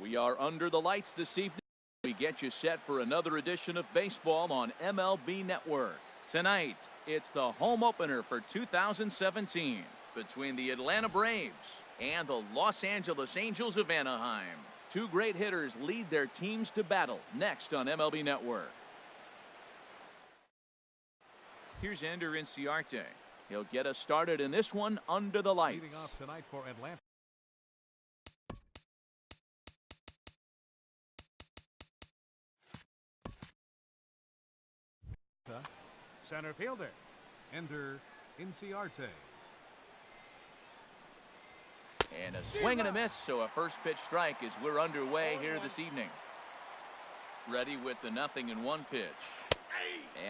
We are under the lights this evening. We get you set for another edition of baseball on MLB Network. Tonight, it's the home opener for 2017 between the Atlanta Braves and the Los Angeles Angels of Anaheim. Two great hitters lead their teams to battle next on MLB Network. Here's Ender Inciarte. He'll get us started in this one under the lights. Leading off tonight for Atlanta. Center fielder, Ender Inciarte. And a swing and a miss, so a first pitch strike as we're underway here this evening. Ready with the 0-1 pitch.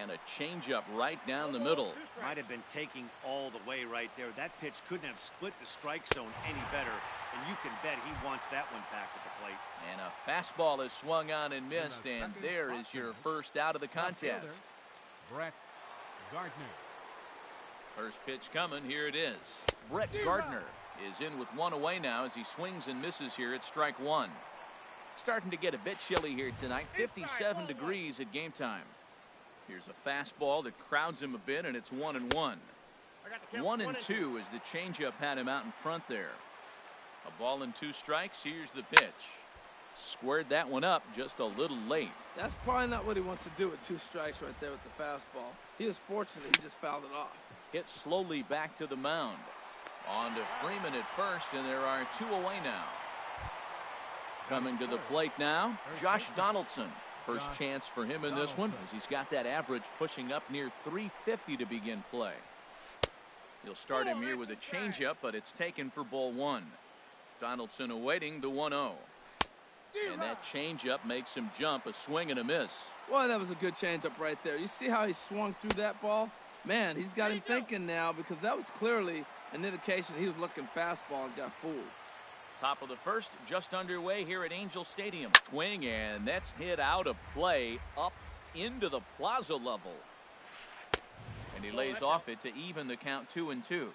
And a changeup right down the middle. Might have been taking all the way right there. That pitch couldn't have split the strike zone any better. And you can bet he wants that one back at the plate. And a fastball is swung on and missed, and there is your first out of the contest. Brett Gardner. First pitch coming, here it is. Brett Gardner is in with one away now as he swings and misses here at strike one. Starting to get a bit chilly here tonight, 57 degrees at game time. Here's a fastball that crowds him a bit, and it's 1-1. 1-2 as the changeup had him out in front there. A ball and 2 strikes. Here's the pitch. Squared that one up just a little late. That's probably not what he wants to do with 2 strikes right there with the fastball. He was fortunate he just fouled it off. Hit slowly back to the mound. On to Freeman at first, and there are 2 away now. Coming to the plate now, Josh Donaldson. First chance for him in this one as he's got that average pushing up near 350 to begin play. He'll start him here with a changeup, but it's taken for ball 1. Donaldson awaiting the 1-0. And that changeup makes him jump, a swing and a miss. Well, that was a good changeup right there. You see how he swung through that ball? Man, he's got him thinking now because that was clearly an indication he was looking fastball and got fooled. Top of the first, just underway here at Angel Stadium. Swing, and that's hit out of play up into the plaza level. And he lays off it to even the count 2-2.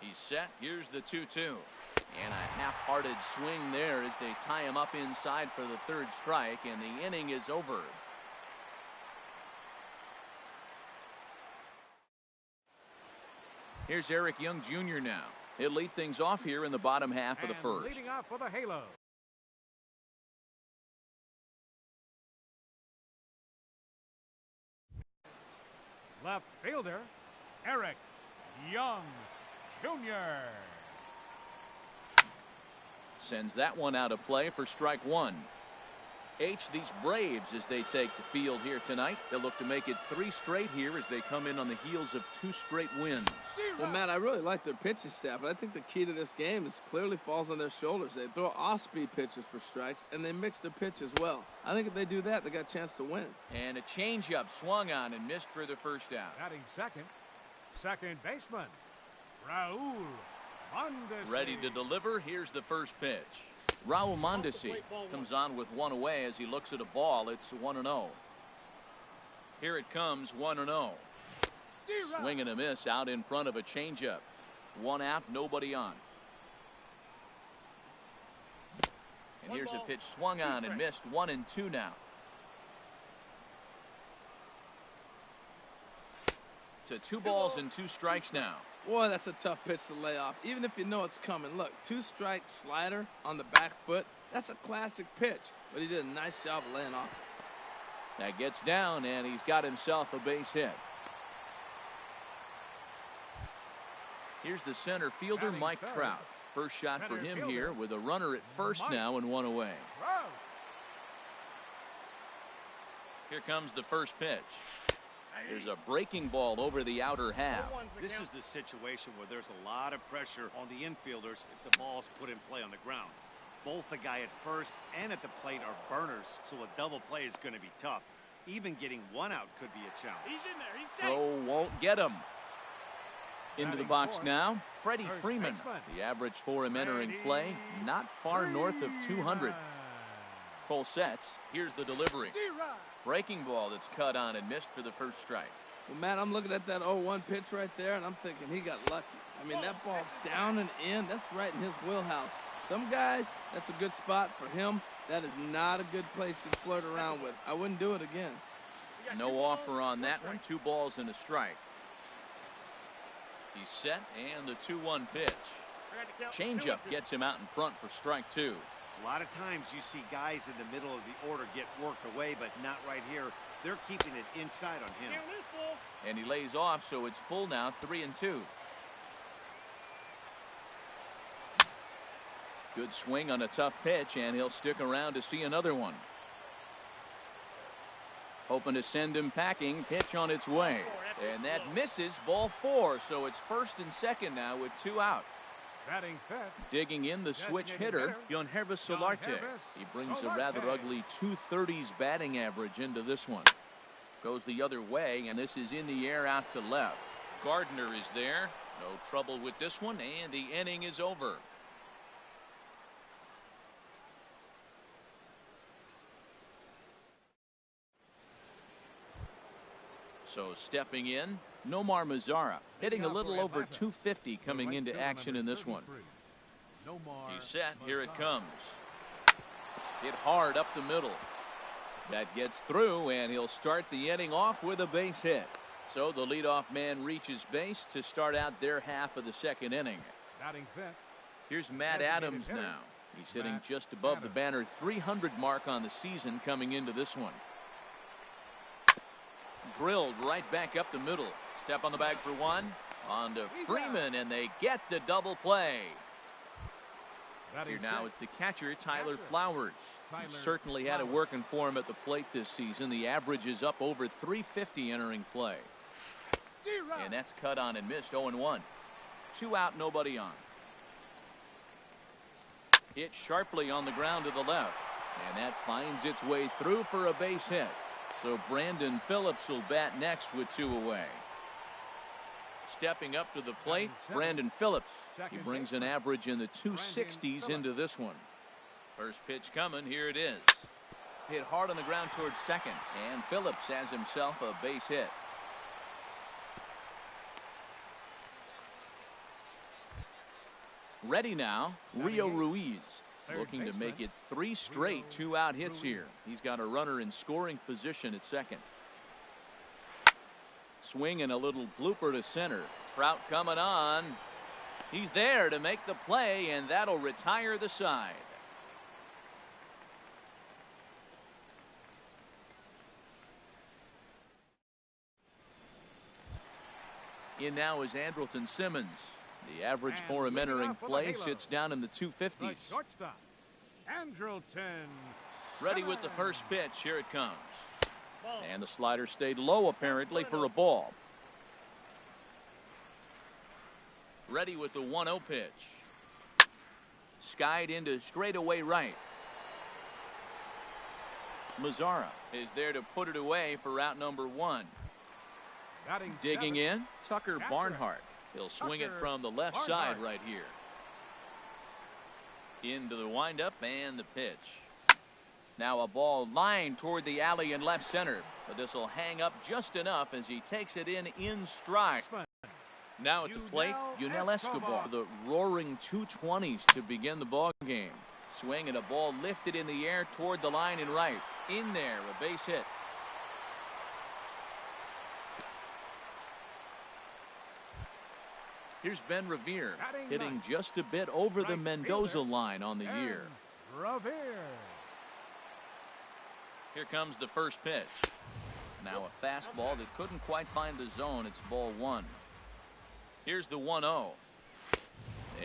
He's set. Here's the 2-2. And a half-hearted swing there as they tie him up inside for the 3rd strike, and the inning is over. Here's Eric Young Jr. now. He'll lead things off here in the bottom half of the first. Leading off for the Halo. Left fielder, Eric Young Jr. Sends that one out of play for strike 1. These Braves, as they take the field here tonight, they'll look to make it 3 straight here as they come in on the heels of 2 straight wins. Well, Matt, I really like their pitching staff, but I think the key to this game is clearly falls on their shoulders. They throw off-speed pitches for strikes, and they mix their pitch as well. I think if they do that, they got a chance to win. And a changeup swung on and missed for the first out. Batting second baseman, Raul Mondesi. Ready to deliver. Here's the first pitch. Raul Mondesi comes on with 1 away as he looks at a ball. It's 1-0. Here it comes, 1-0. Swing and a miss out in front of a changeup. 1 out, nobody on. And here's a pitch swung on and missed. 1-2 now. To 2 balls and 2 strikes now. Boy, that's a tough pitch to lay off, even if you know it's coming. Look, 2-strike slider on the back foot. That's a classic pitch, but he did a nice job of laying off. That gets down, and he's got himself a base hit. Here's the center fielder, Mike Trout. First shot for him here with a runner at first now and 1 away. Here comes the first pitch. There's a breaking ball over the outer half. This is the situation where there's a lot of pressure on the infielders if the ball's put in play on the ground. Both the guy at first and at the plate are burners, so a double play is going to be tough. Even getting 1 out could be a challenge. He's in there. He's safe. Throw won't get him. Into the box now, Freddie Freeman. The average for him entering play, not far north of 200. Full sets. Here's the delivery. Breaking ball that's cut on and missed for the first strike. Well, Matt, I'm looking at that 0-1 pitch right there, and I'm thinking he got lucky. I mean, that ball's down and in. That's right in his wheelhouse. Some guys, that's a good spot. For him, that is not a good place to flirt around with. I wouldn't do it again. No offer on that one. 2 balls and a strike. He's set, and the 2-1 pitch. Changeup gets him out in front for strike 2. A lot of times you see guys in the middle of the order get worked away, but not right here. They're keeping it inside on him. And he lays off, so it's full now, 3-2. Good swing on a tough pitch, and he'll stick around to see another one. Hoping to send him packing. Pitch on its way. And that misses, ball 4. So it's first and second now with 2 out. Batting fifth. Digging in the switch hitter, Yohannes Solarte. He brings a rather ugly 230s batting average into this one. Goes the other way, and this is in the air out to left. Gardner is there. No trouble with this one, and the inning is over. So stepping in, Nomar Mazara, hitting a little over 250 coming into action in this one. He's set. Here it comes. Hit hard up the middle. That gets through, and he'll start the inning off with a base hit. So the leadoff man reaches base to start out their half of the second inning. Here's Matt Adams now. He's hitting just above the banner 300 mark on the season coming into this one. Drilled right back up the middle. Step on the bag for 1. On to Freeman, and they get the double play. Here now is the catcher, Tyler Flowers. He certainly had it working for him at the plate this season. The average is up over 350 entering play. And that's cut on and missed. 0-1. 2 out, nobody on. Hit sharply on the ground to the left. And that finds its way through for a base hit. So Brandon Phillips will bat next with 2 away. Stepping up to the plate, Brandon Phillips. He brings an average in the 260s into this one. First pitch coming. Here it is. Hit hard on the ground towards second. And Phillips has himself a base hit. Ready now, Rio Ruiz. Looking to make it 3 straight 2-out hits here. He's got a runner in scoring position at second. Swing and a little blooper to center. Trout coming on. He's there to make the play, and that'll retire the side. In now is Andrelton Simmons. The average for him entering play sits down in the 250s. Andrelton. Ready with the first pitch. Here it comes. And the slider stayed low apparently for a ball. Ready with the 1-0 pitch. Skied into straightaway right. Mazara is there to put it away for route number 1. Digging in, Tucker Barnhart. He'll swing it from the left side right here. Into the windup and the pitch. Now a ball lined toward the alley in left center. But this will hang up just enough as he takes it in stride. Now at the plate, Yunel Escobar. The roaring 220s to begin the ball game. Swing and a ball lifted in the air toward the line and right. In there, a base hit. Here's Ben Revere hitting just a bit over the Mendoza line on the year. Here comes the first pitch. Now a fastball that couldn't quite find the zone. It's ball 1. Here's the 1-0.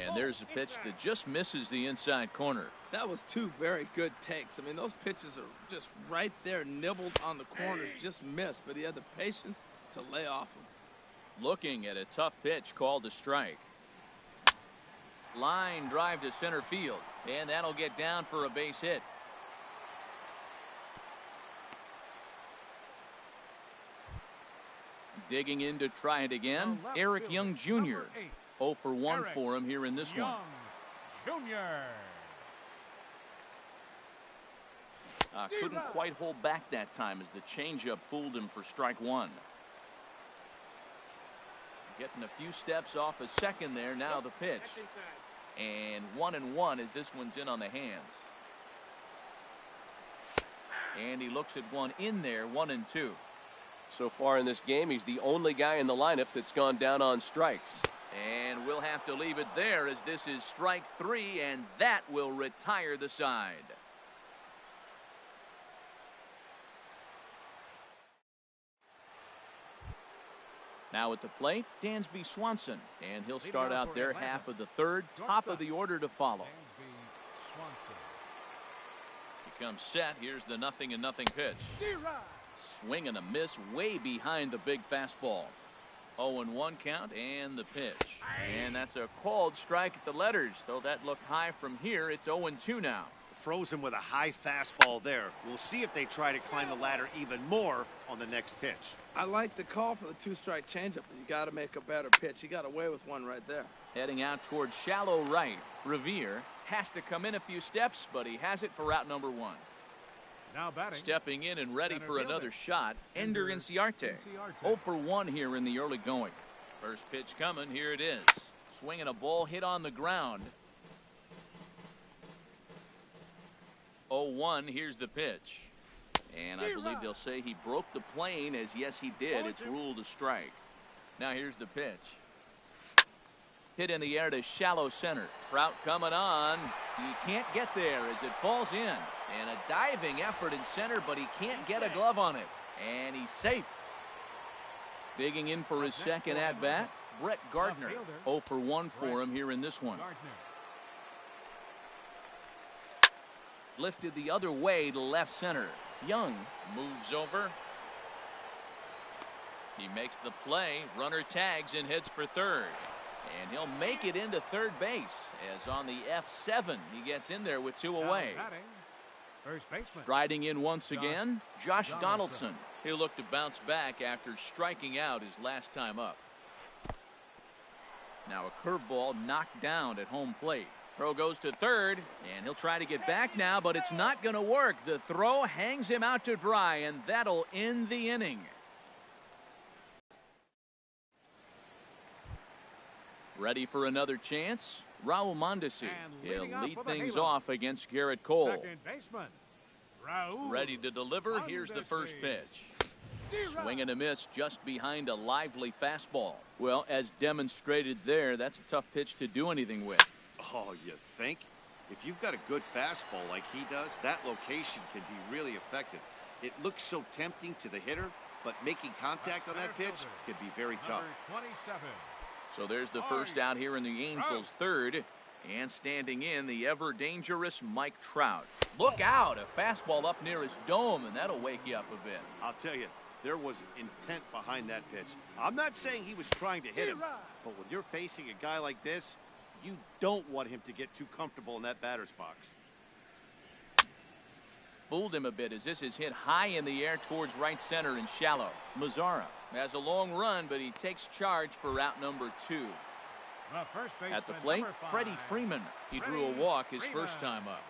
And there's a pitch that just misses the inside corner. That was 2 very good takes. I mean, those pitches are just right there, nibbled on the corners, just missed. But he had the patience to lay off them. Looking at a tough pitch called a strike. Line drive to center field. And that'll get down for a base hit. Digging in to try it again, Eric Young Jr. 0 for 1 for him here in this one. Couldn't quite hold back that time as the changeup fooled him for strike 1. Getting a few steps off a second there. Now the pitch. And 1-1 as this one's in on the hands. And he looks at one in there, 1-2. So far in this game, he's the only guy in the lineup that's gone down on strikes. And we'll have to leave it there as this is strike 3, and that will retire the side. Now at the plate, Dansby Swanson, and he'll start out there half of the third, top of the order to follow. He comes set. Here's the 0-0 pitch. Swing and a miss way behind the big fastball. 0-1 count and the pitch. And that's a called strike at the letters. Though that looked high from here, it's 0-2 now. Frozen with a high fastball there. We'll see if they try to climb the ladder even more on the next pitch. I like the call for the 2-strike changeup, but you got to make a better pitch. He got away with one right there. Heading out towards shallow right. Revere has to come in a few steps, but he has it for route number 1. Now batting. Stepping in and ready for another shot, Ender Inciarte. 0 Inciarte. for 1 here in the early going. First pitch coming. Here it is. Swinging a ball hit on the ground. 0-1. Here's the pitch. And I believe they'll say he broke the plane, as yes he did. It's ruled a strike. Now here's the pitch. Hit in the air to shallow center. Trout coming on. He can't get there as it falls in. And a diving effort in center, but he can't get a glove on it. And he's safe. Digging in for his second at-bat, Brett Gardner. 0 for 1 for him here in this one. Lifted the other way to left center. Young moves over. He makes the play. Runner tags and hits for third. And he'll make it into third base as on the F7 he gets in there with 2 away. First baseman. Striding in once again, Josh Donaldson. He'll look to bounce back after striking out his last time up. Now a curveball knocked down at home plate. Throw goes to third, and he'll try to get back now, but it's not going to work. The throw hangs him out to dry, and that'll end the inning. Ready for another chance? Raul Mondesi. He'll lead things off against Garrett Cole. Second baseman. Raul. Ready to deliver. Here's the first pitch. Swing and a miss just behind a lively fastball. Well, as demonstrated there, that's a tough pitch to do anything with. Oh, you think? If you've got a good fastball like he does, that location can be really effective. It looks so tempting to the hitter, but making contact on that pitch can be very tough. 27. So there's the first out here in the Angels' third. And standing in, the ever-dangerous Mike Trout. Look out, a fastball up near his dome, and that'll wake you up a bit. I'll tell you, there was intent behind that pitch. I'm not saying he was trying to hit him, but when you're facing a guy like this, you don't want him to get too comfortable in that batter's box. Fooled him a bit as this is hit high in the air towards right center and shallow. Mazzara has a long run, but he takes charge for route number 2. At the plate, Freddie Freeman. He drew a walk his first time up.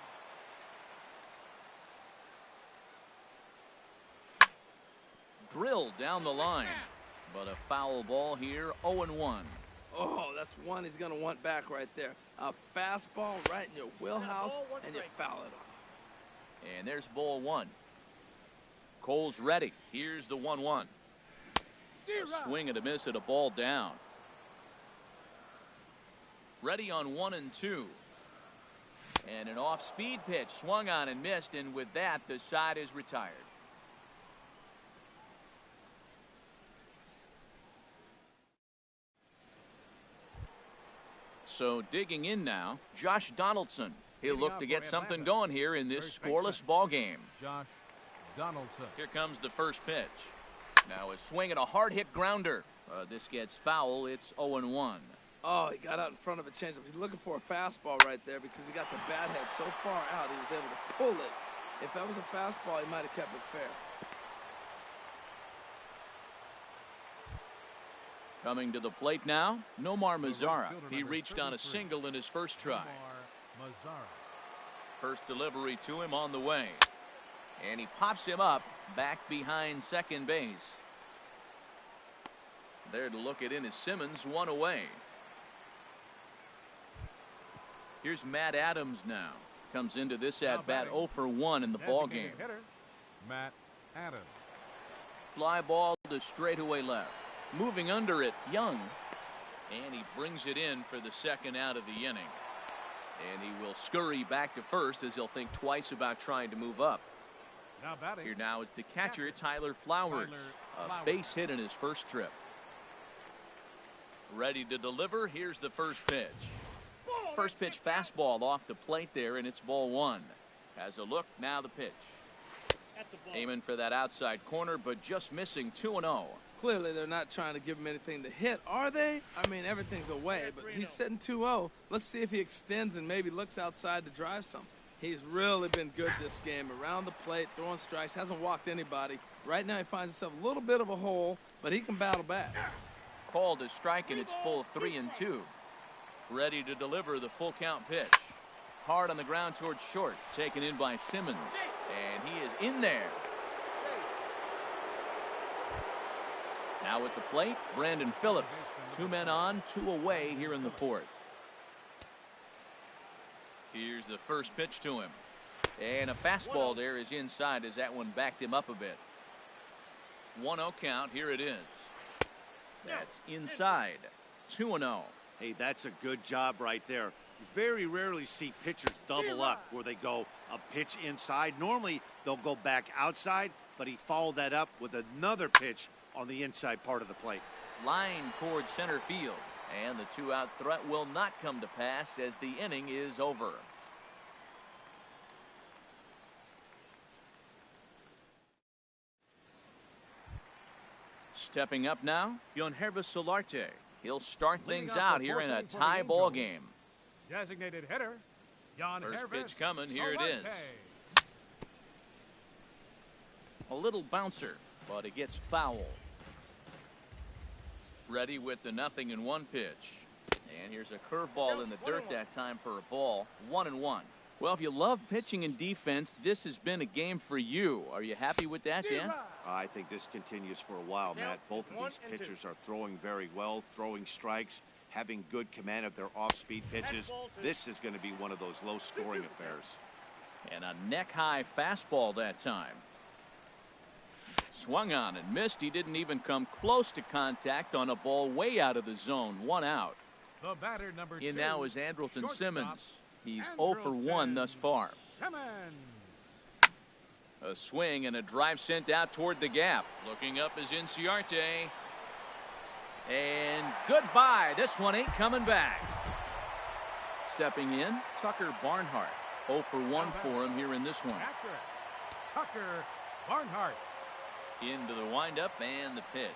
Drilled down the line, but a foul ball here, 0-1. Oh, that's one he's going to want back right there. A fastball right in your wheelhouse, and you foul it off. And there's ball 1. Cole's ready. Here's the 1-1. A swing and a miss at a ball down. Ready on 1 and 2. And an off-speed pitch swung on and missed, and with that, the side is retired. So digging in now, Josh Donaldson. He'll look to get something going here in this scoreless ball game. Josh Donaldson. Here comes the first pitch. Now a swing and a hard hit grounder. This gets foul. It's 0-1. Oh, he got out in front of a changeup. He's looking for a fastball right there because he got the bat head so far out he was able to pull it. If that was a fastball, he might have kept it fair. Coming to the plate now, Nomar Mazzara. He reached on a single in his first try. First delivery to him on the way. And he pops him up back behind second base. There to look it in is Simmons, 1 away. Here's Matt Adams now. Comes into this Now at-bat batting. 0 for 1 in the ball Designated game. hitter, Matt Adams. Fly ball to straightaway left. Moving under it, Young. And he brings it in for the second out of the inning. And he will scurry back to first as he'll think twice about trying to move up. Now batting. Here now is the catcher, Tyler Flowers. A base hit in his first trip. Ready to deliver. Here's the first pitch. First pitch fastball off the plate there, and it's ball one. Has a look, now the pitch. Aiming for that outside corner, but just missing 2-0. Clearly, they're not trying to give him anything to hit, are they? I mean, everything's away, but he's sitting 2-0. Let's see if he extends and maybe looks outside to drive something. He's really been good this game. Around the plate, throwing strikes, hasn't walked anybody. Right now, he finds himself a little bit of a hole, but he can battle back. Called a strike, and it's full 3-2. Ready to deliver the full count pitch. Hard on the ground towards short. Taken in by Simmons. And he is in there. Now at the plate, Brandon Phillips. 2 men on, 2 away here in the fourth. Here's the first pitch to him. And a fastball there is inside as that one backed him up a bit. 1-0 count. Here it is. That's inside. 2-0. Hey, that's a good job right there. You very rarely see pitchers double up where they go a pitch inside. Normally, they'll go back outside, but he followed that up with another pitch on the inside part of the plate. Line towards center field. And the 2-out threat will not come to pass as the inning is over. Stepping up now, Yonhervis Solarte. He'll start things out here in a tie ball game. Designated hitter, Jan First Hervis pitch coming, here it is. Solarte. A little bouncer, but it gets foul. Ready with the 0-1 pitch. And here's a curveball in the dirt that time for a ball. 1-1. Well, if you love pitching and defense, this has been a game for you. Are you happy with that, Dan? I think this continues for a while, Matt. Both of these pitchers are throwing very well, throwing strikes, having good command of their off-speed pitches. This is going to be one of those low-scoring affairs. And a neck-high fastball that time. Swung on and missed. He didn't even come close to contact on a ball way out of the zone. 1 out. The batter number In 2, now is Andrelton shortstop, Simmons. He's 0 for 1 thus far. Simmons. A swing and a drive sent out toward the gap. Looking up is Inciarte. And goodbye. This one ain't coming back. Stepping in, Tucker Barnhart. 0 for 1 for him here in this one. Catcher, Tucker Barnhart. Into the windup and the pitch.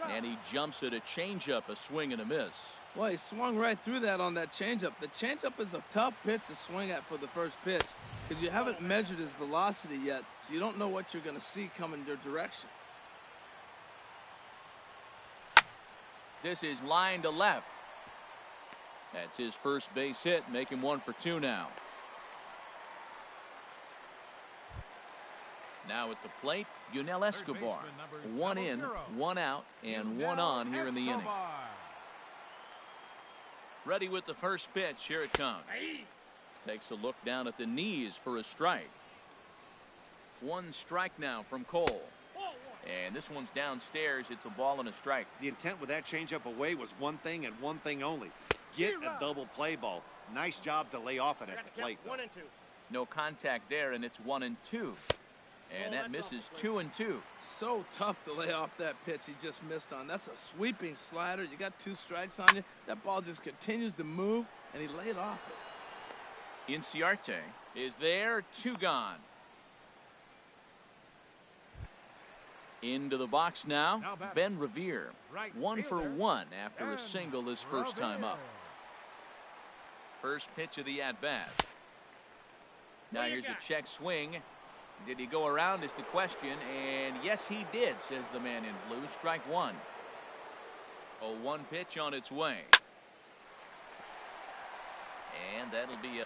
And he jumps at a changeup, a swing and a miss. Well, he swung right through that on that changeup. The changeup is a tough pitch to swing at for the first pitch because you haven't measured his velocity yet, so you don't know what you're going to see coming your direction. This is line to left. That's his first base hit, making 1 for 2 now. Now at the plate, Yunel Escobar. 1 in, 1 out, and 1 on here in the inning. Ready with the first pitch. Here it comes. Takes a look down at the knees for a strike. 1 strike now from Cole. And this one's downstairs. It's a ball and a strike. The intent with that changeup away was one thing and one thing only. Get a double play ball. Nice job to lay off it at the plate, though. No contact there, and it's 1-2. And that misses 2-2. So tough to lay off that pitch he just missed on. That's a sweeping slider. You got 2 strikes on you. That ball just continues to move, and he laid off it. Inciarte is there, 2 gone. Into the box now, Ben Revere. 1 for 1 after a single his first time up. First pitch of the at-bat. Now here's a check swing. Did he go around is the question, and yes he did, says the man in blue. Strike 1. A 1 pitch on its way. And that'll be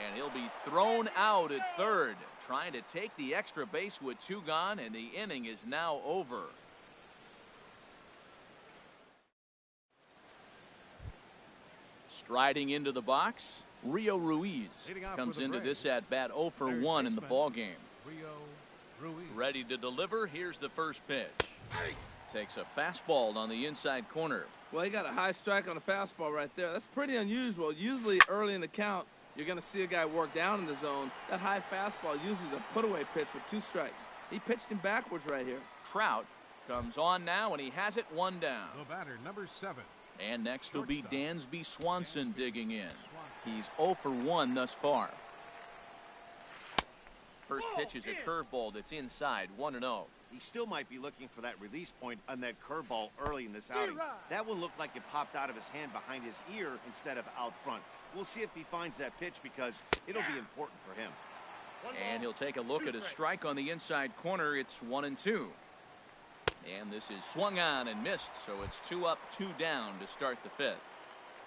and he'll be thrown out at third, trying to take the extra base with 2 gone, and the inning is now over. Striding into the box, Rio Ruiz comes into this at-bat 0 for 1 in the ballgame. Rio Ruiz. Ready to deliver. Here's the first pitch. Takes a fastball on the inside corner. Well, he got a high strike on a fastball right there. That's pretty unusual. Usually early in the count, you're going to see a guy work down in the zone. That high fastball usually the put-away pitch with 2 strikes. He pitched him backwards right here. Trout comes on now, and he has it 1 down. The batter, number 7. And next will be Dansby Swanson digging in. He's 0 for 1 thus far. First pitch is a curveball that's inside, 1-0. He still might be looking for that release point on that curveball early in this outing. That one looked like it popped out of his hand behind his ear instead of out front. We'll see if he finds that pitch because it'll be important for him. And he'll take a look at a strike on the inside corner. It's 1-2. And this is swung on and missed, so it's 2 up, 2 down to start the 5th.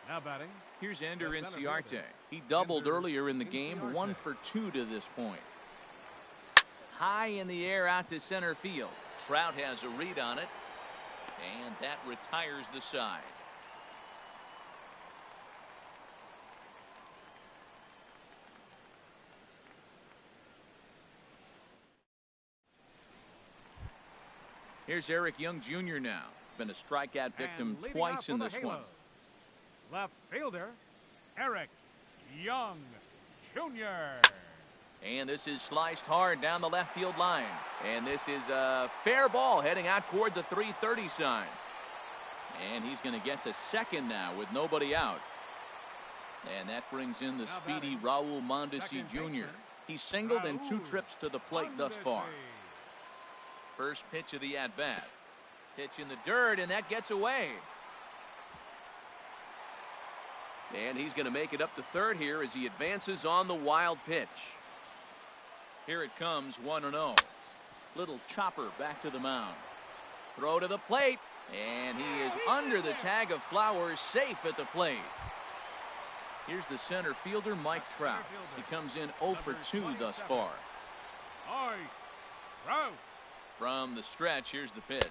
Now batting. Here's Ender Inciarte. He doubled earlier in the game, 1 for 2 to this point. High in the air out to center field. Trout has a read on it, and that retires the side. Here's Eric Young Jr. now. Been a strikeout victim twice in this one. Left fielder, Eric Young Jr. And this is sliced hard down the left field line. And this is a fair ball heading out toward the 330 sign. And he's going to get to second now with nobody out. And that brings in the speedy Raul Mondesi Jr. He's singled in 2 trips to the plate thus far. First pitch of the at-bat. Pitch in the dirt, and that gets away. And he's going to make it up to third here as he advances on the wild pitch. Here it comes, 1-0. Little chopper back to the mound. Throw to the plate, and he is under the tag of Flowers, safe at the plate. Here's the center fielder, Mike Trout. He comes in 0 for 2 thus far. From the stretch, here's the pitch.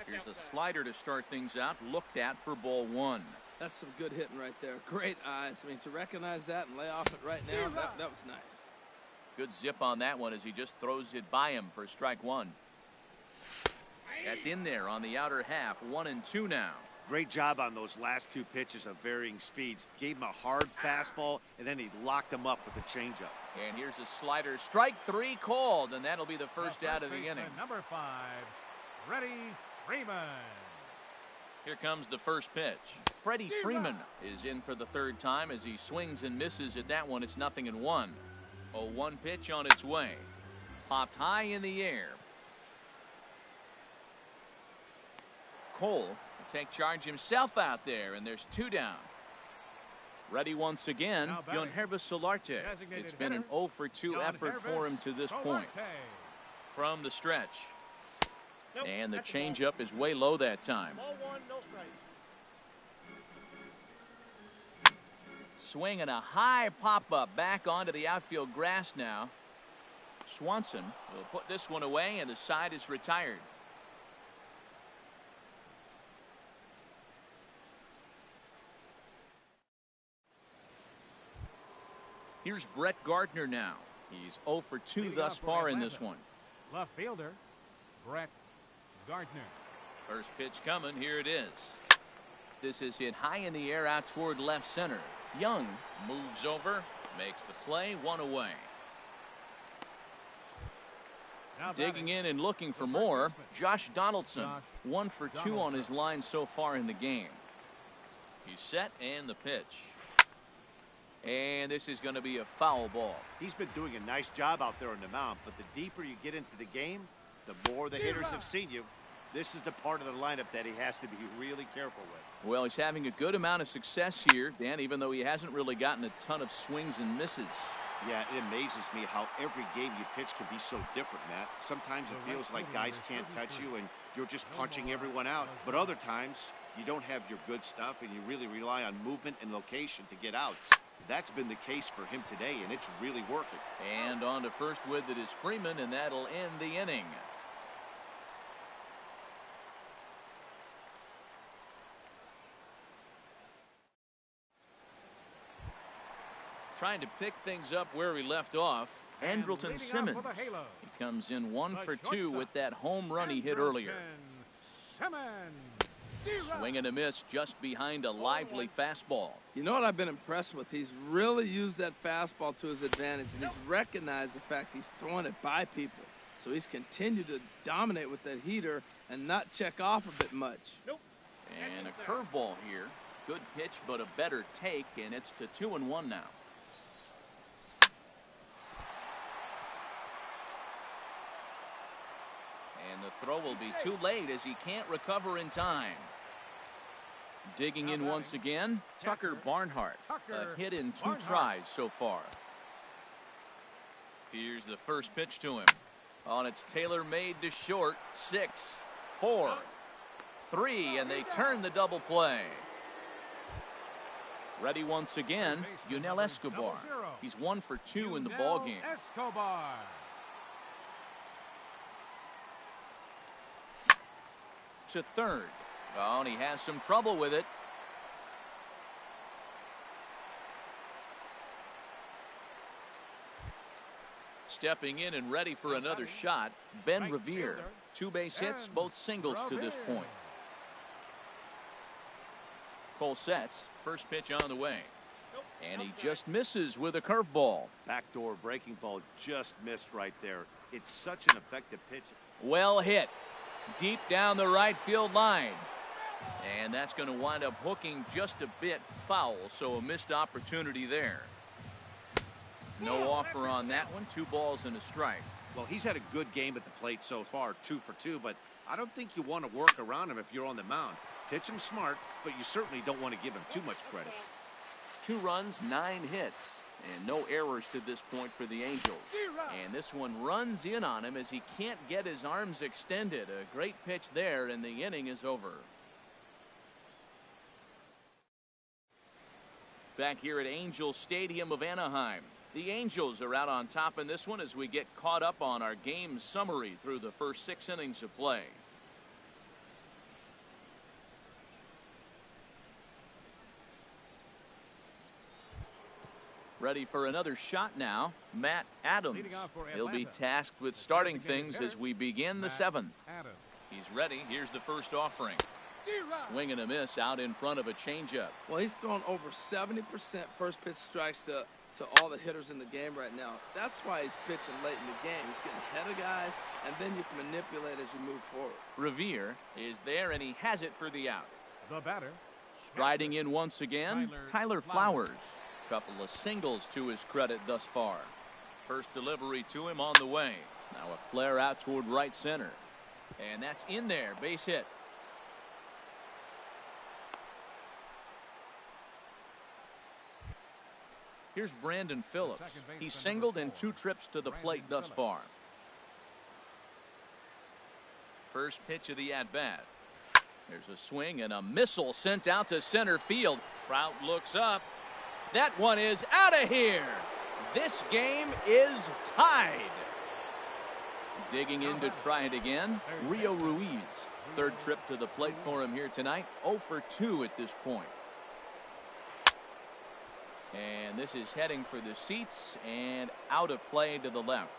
Here's a slider to start things out, looked at for ball 1. That's some good hitting right there. Great eyes. I mean, to recognize that and lay off it right now, that was nice. Good zip on that one as he just throws it by him for strike 1. That's in there on the outer half, 1-2 now. Great job on those last 2 pitches of varying speeds. Gave him a hard fastball, and then he locked him up with a changeup. And here's a slider. Strike 3 called, and that'll be the first out of the inning. Number 5, Freddie Freeman. Here comes the first pitch. Freddie Freeman is in for the 3rd time as he swings and misses at that one. It's 0-1. 0-1 pitch on its way. Popped high in the air. Cole will take charge himself out there, and there's 2 down. Ready once again, Yonhervis Solarte. It's been an 0 for 2 effort for him to this point. From the stretch. And the changeup is way low that time. Swinging a high pop-up back onto the outfield grass now. Swanson will put this one away, and the side is retired. Here's Brett Gardner now. He's 0 for 2 thus far in this one. Left fielder, Brett Gardner. First pitch coming. Here it is. This is hit high in the air out toward left center. Young moves over, makes the play, 1 away. Digging in and looking for more, Josh Donaldson. 1 for 2 on his line so far in the game. He's set, and the pitch. And this is going to be a foul ball. He's been doing a nice job out there on the mound, but the deeper you get into the game, the more the hitters have seen you. This is the part of the lineup that he has to be really careful with. Well, he's having a good amount of success here, Dan, even though he hasn't really gotten a ton of swings and misses. Yeah, it amazes me how every game you pitch can be so different, Matt. Sometimes it feels like guys can't touch you and you're just punching everyone out. But other times, you don't have your good stuff and you really rely on movement and location to get outs. That's been the case for him today, and it's really working. And on to first with it is Freeman, and that'll end the inning. Trying to pick things up where he left off. And Andrelton leading Simmons. off with a halo. He comes in 1 The for 2 shortstop, with that home run he hit earlier. Simmons. Swing and a miss just behind a lively fastball. You know what I've been impressed with? He's really used that fastball to his advantage, and he's recognized the fact he's throwing it by people. So he's continued to dominate with that heater and not check off of it much. And a curveball here. Good pitch, but a better take, and it's to 2-1 now. And the throw will be too late as he can't recover in time. Digging in once again, Tucker Barnhart. A hit in 2 tries so far. Here's the first pitch to him. On its tailor-made to short. 6, 4, 3, and they turn the double play. Ready once again, Yunel Escobar. He's 1 for 2 in the ballgame. Escobar. To third. Oh, and he has some trouble with it. Stepping in and ready for another shot, Ben Revere. 2 base hits, both singles to this point. Cole sets. First pitch on the way. And he just misses with a curveball. Backdoor breaking ball just missed right there. It's such an effective pitch. Well hit. Deep down the right field line. And that's going to wind up hooking just a bit foul, so a missed opportunity there. No offer on that one. 2 balls and a strike. Well, he's had a good game at the plate so far, 2 for 2, but I don't think you want to work around him if you're on the mound. Pitch him smart, but you certainly don't want to give him too much credit. 2 runs, 9 hits, and no errors to this point for the Angels. And this one runs in on him as he can't get his arms extended. A great pitch there, and the inning is over. Back here at Angel Stadium of Anaheim. The Angels are out on top in this one as we get caught up on our game summary through the first 6 innings of play. Ready for another shot now, Matt Adams. He'll be tasked with starting things as we begin the 7th. He's ready. Here's the first offering. Swing and a miss out in front of a changeup. Well, he's thrown over 70% first pitch strikes to all the hitters in the game right now. That's why he's pitching late in the game. He's getting ahead of guys, and then you can manipulate as you move forward. Revere is there, and he has it for the out. The batter. Striding in once again, Tyler Flowers. Couple of singles to his credit thus far. First delivery to him on the way. Now a flare out toward right center. And that's in there. Base hit. Here's Brandon Phillips. He's singled in 2 trips to the plate thus far. First pitch of the at-bat. There's a swing and a missile sent out to center field. Trout looks up. That one is out of here. This game is tied. Digging in to try it again, Rio Ruiz. 3rd trip to the plate for him here tonight. 0 for 2 at this point. And this is heading for the seats and out of play to the left.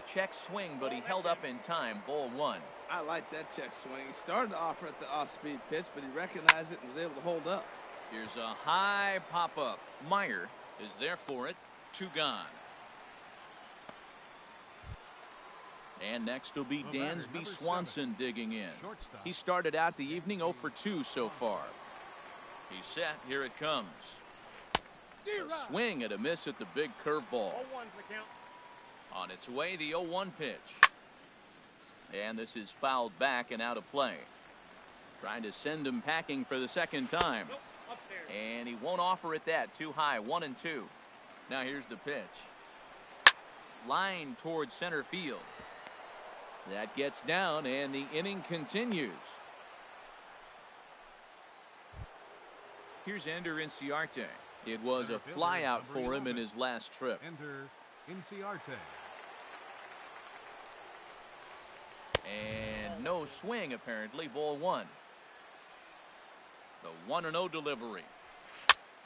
Check swing, but he held up in time. Ball 1. I like that check swing. He started to offer at the off-speed pitch, but he recognized it and was able to hold up. Here's a high pop-up. Meyer is there for it. 2 gone. And next will be Dansby Swanson digging in. He started out the evening 0 for 2 so far. He's set. Here it comes. A swing and a miss at the big curveball. On its way, the 0-1 pitch. And this is fouled back and out of play. Trying to send him packing for the 2nd time. And he won't offer it that. Too high. 1-2. Now here's the pitch. Line towards center field. That gets down, and the inning continues. Here's Ender Inciarte. It was a flyout for him in his last trip. Ender Inciarte. And no swing, apparently. Ball 1. The 1-0 delivery.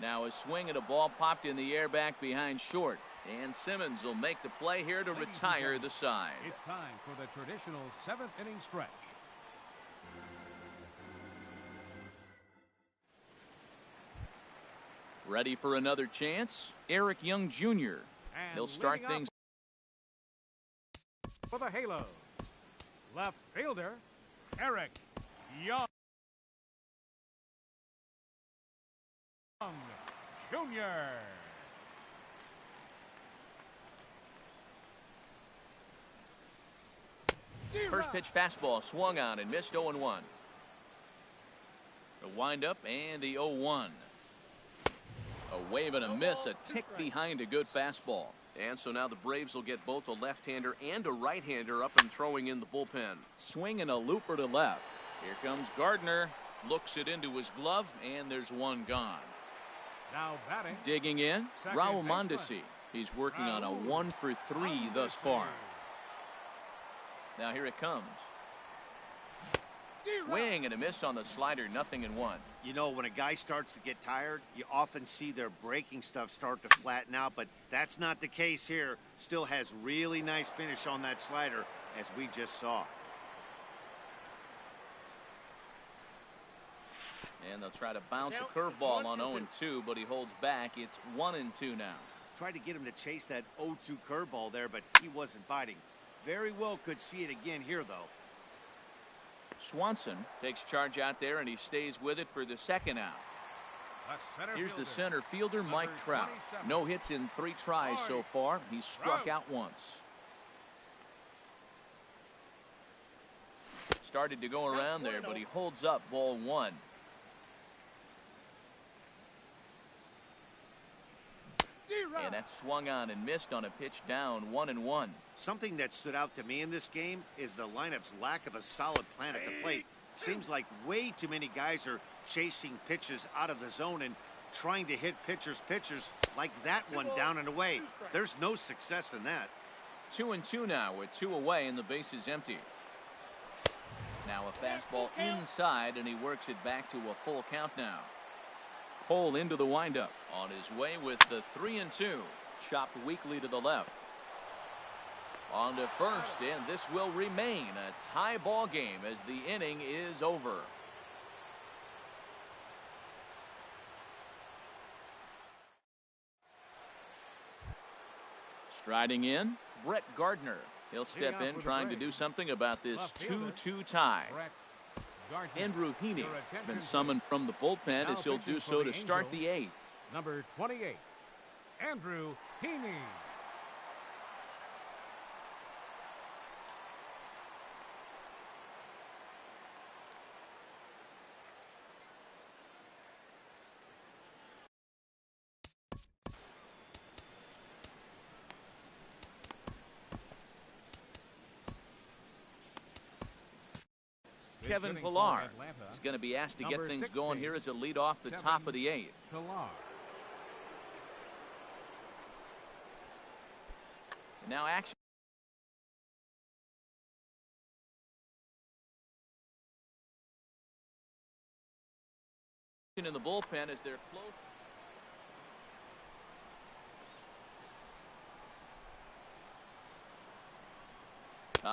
Now a swing and a ball popped in the air back behind short. And Simmons will make the play here to retire the side. It's time for the traditional 7th inning stretch. Ready for another chance? Eric Young Jr. And He'll start leading things for the Halos. Left fielder, Eric Young Jr. First pitch fastball swung on and missed 0-1. A windup and the 0-1. A wave and a miss, a tick behind a good fastball. And so now the Braves will get both a left-hander and a right-hander up and throwing in the bullpen. Swing and a looper to left. Here comes Gardner. Looks it into his glove, and there's one gone. Now batting. Digging in, Second Raul baseman. Mondesi. He's working on a Raul 1-for-3 thus far. Now here it comes. Swing and a miss on the slider, 0-1. You know, when a guy starts to get tired, you often see their breaking stuff start to flatten out, but that's not the case here. Still has really nice finish on that slider, as we just saw. And they'll try to bounce a curveball on 0-2, but he holds back. It's 1-2 now. Tried to get him to chase that 0-2 curveball there, but he wasn't biting. Very well could see it again here, though. Swanson takes charge out there, and he stays with it for the second out. Here's the center fielder, Mike Trout. No hits in 3 tries so far. He's struck out once. Started to go around there, but he holds up ball 1. And that swung on and missed on a pitch down, 1-1. Something that stood out to me in this game is the lineup's lack of a solid plan at the plate. Seems like way too many guys are chasing pitches out of the zone and trying to hit pitchers like that one down and away. There's no success in that. 2-2 now with 2 away and the base is empty. Now a fastball inside, and he works it back to a full count now. Cole into the windup. On his way with the 3-2. Chopped weakly to the left. On to first, and this will remain a tie ball game as the inning is over. Striding in, Brett Gardner. He'll step in trying to do something about this 2-2 tie. Andrew Heaney has been summoned from the bullpen as he'll do so to start the 8th. Number 28, Andrew Heaney. Kevin Pillar is going to be asked to get things going here as a lead off the top of the 8th. Pillar. Now action in the bullpen as they're close.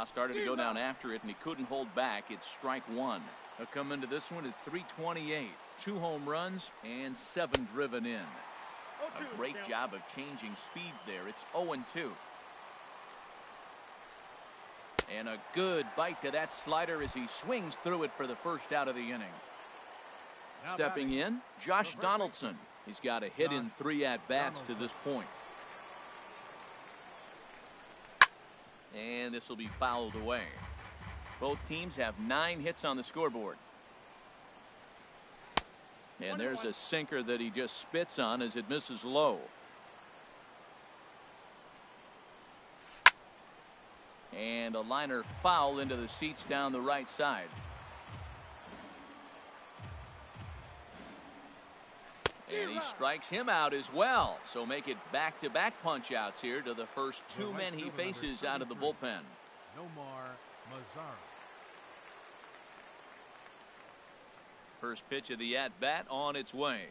Started to go down after it, and he couldn't hold back. It's strike 1. He'll come into this one at 328. 2 home runs and 7 driven in. A great job of changing speeds there. It's 0-2. And a good bite to that slider as he swings through it for the first out of the inning. Stepping in, Josh Donaldson. He's got a hit in 3 at-bats to this point. And this will be fouled away. Both teams have 9 hits on the scoreboard. And there's a sinker that he just spits on as it misses low. And a liner foul into the seats down the right side. And he strikes him out as well. So make it back-to-back punch-outs here to the first 2 men he faces out of the bullpen. Nomar Mazara. First pitch of the at-bat on its way.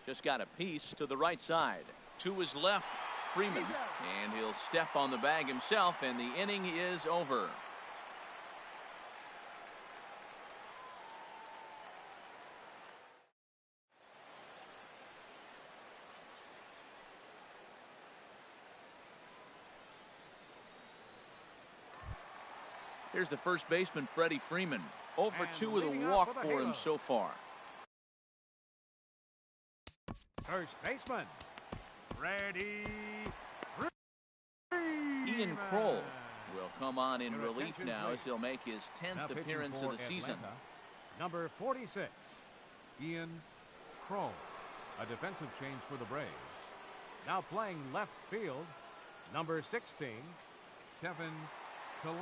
Just got a piece to the right side. To his left, Freeman. And he'll step on the bag himself, and the inning is over. Here's the first baseman, Freddie Freeman. 0 for 2 with a walk for him so far. First baseman, Freddie Ian Kroll will come on in relief now as he'll make his 10th appearance of the season. Number 46, Ian Kroll, a defensive change for the Braves. Now playing left field, number 16, Kevin Pillar.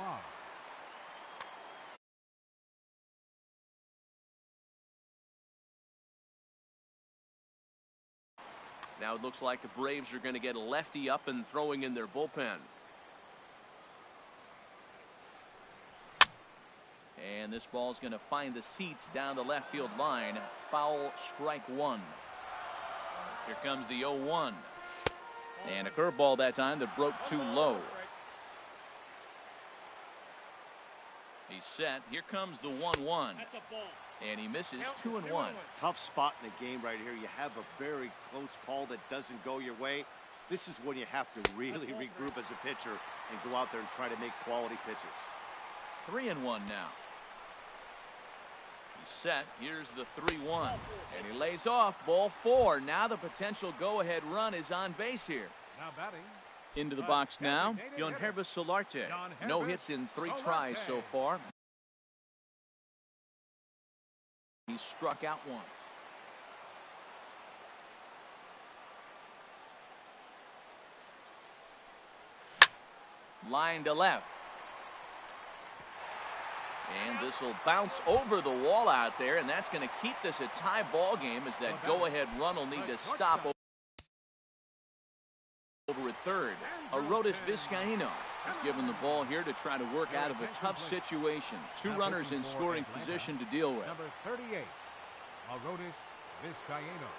Now it looks like the Braves are going to get a lefty up and throwing in their bullpen. And this ball's going to find the seats down the left field line. Foul, strike one. Here comes the 0-1. And a curveball that time that broke too low. He's set. Here comes the 1-1. And he misses 2-1. Tough spot in the game right here. You have a very close call that doesn't go your way. This is when you have to really regroup as a pitcher and go out there and try to make quality pitches. 3-1 now. He's set. Here's the 3-1. And he lays off. Ball 4. Now the potential go-ahead run is on base here. Now batting. Into the box now, Yonhervis Solarte. No hits in 3 tries so far. He's struck out once. Line to left. And this will bounce over the wall out there, and that's going to keep this a tie ball game as that go-ahead run will need to stop over at third. Arodys Vizcaíno has given the ball here to try to work out of a tough situation. 2 runners in scoring position to deal with. Number 38, Arodys Vizcaíno.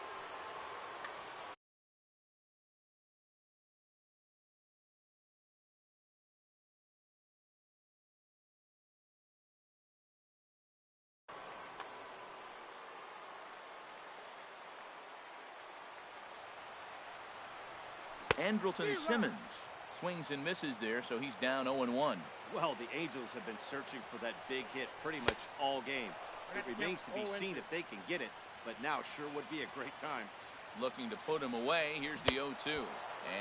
Andrelton Simmons swings and misses there, so he's down 0-1. Well, the Angels have been searching for that big hit pretty much all game. It remains to be seen if they can get it, but now sure would be a great time. Looking to put him away. Here's the 0-2.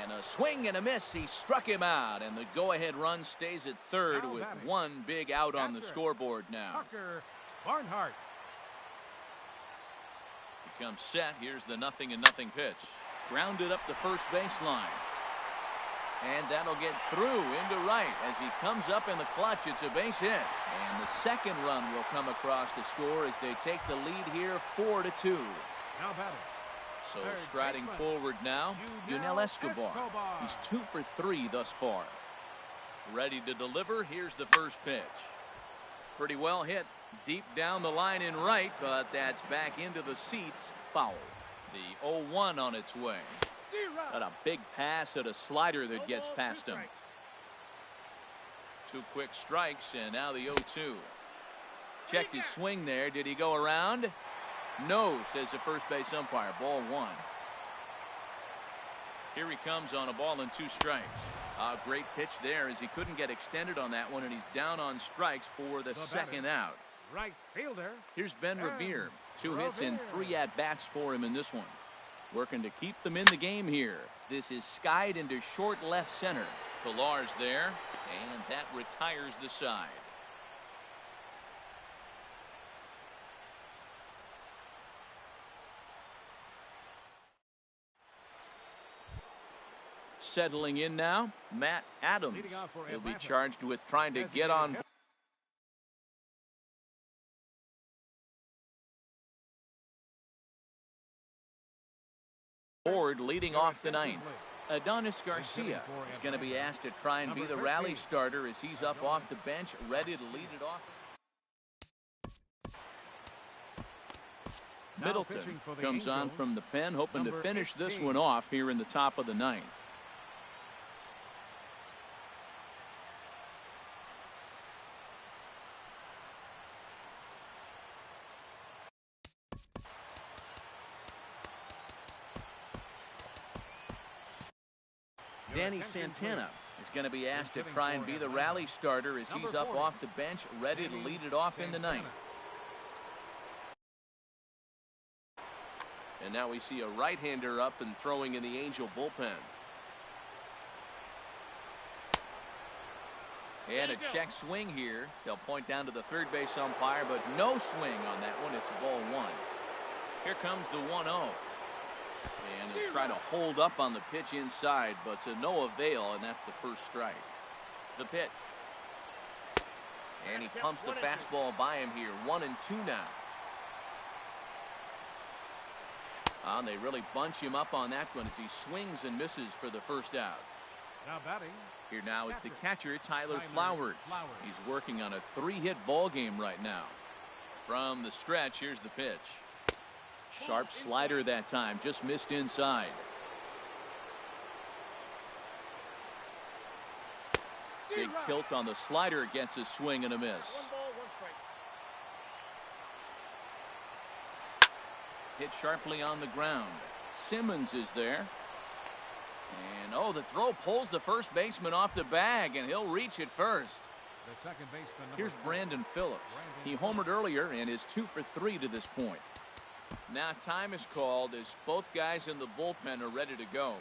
And a swing and a miss. He struck him out, and the go-ahead run stays at third with one big out on the scoreboard now. Dr. Barnhart. He comes set. Here's the 0-0 pitch. Grounded up the first baseline. And that'll get through into right as he comes up in the clutch. It's a base hit. And the second run will come across to score as they take the lead here 4-2. Now batting. So striding forward now, Yunel Escobar. He's 2 for 3 thus far. Ready to deliver. Here's the first pitch. Pretty well hit deep down the line in right, but that's back into the seats. Foul. The 0-1 on its way. Got a big pass at a slider that gets past him. 2 quick strikes, and now the 0-2. Checked his swing there. Did he go around? No, says the first base umpire. Ball 1. Here he comes on a ball and 2 strikes. A great pitch there as he couldn't get extended on that one, and he's down on strikes for the second out. Right fielder. Here's Ben Revere. 2 hits and 3 at-bats for him in this one. Working to keep them in the game here. This is skied into short left center. Pillar's there, and that retires the side. Settling in now, Matt Adams. He'll be charged with trying to get on board leading off the 9th. Adonis Garcia is going to be asked to try and be the rally starter as he's up off the bench, ready to lead it off. Middleton comes on from the pen, hoping to finish this one off here in the top of the ninth. Danny Santana is going to be asked to try and be the rally starter as he's up off the bench, ready to lead it off in the ninth. And now we see a right-hander up and throwing in the Angel bullpen. And a check swing here. They'll point down to the third base umpire, but no swing on that one. It's ball one. Here comes the 1-0. And he'll try to hold up on the pitch inside, but to no avail, and that's the first strike. The pitch. And he pumps the fastball by him here. 1-2 now. And they really bunch him up on that one as he swings and misses for the first out. Now batting. Here now is the catcher, Tyler Flowers. He's working on a 3-hit ball game right now. From the stretch, here's the pitch. Sharp slider that time, just missed inside. Big tilt on the slider, gets a swing and a miss. Hit sharply on the ground. Simmons is there. And oh, the throw pulls the first baseman off the bag, and he'll reach it first. The second baseman. Here's Brandon Phillips. He homered earlier and is 2 for 3 to this point. Now time is called as both guys in the bullpen are ready to go.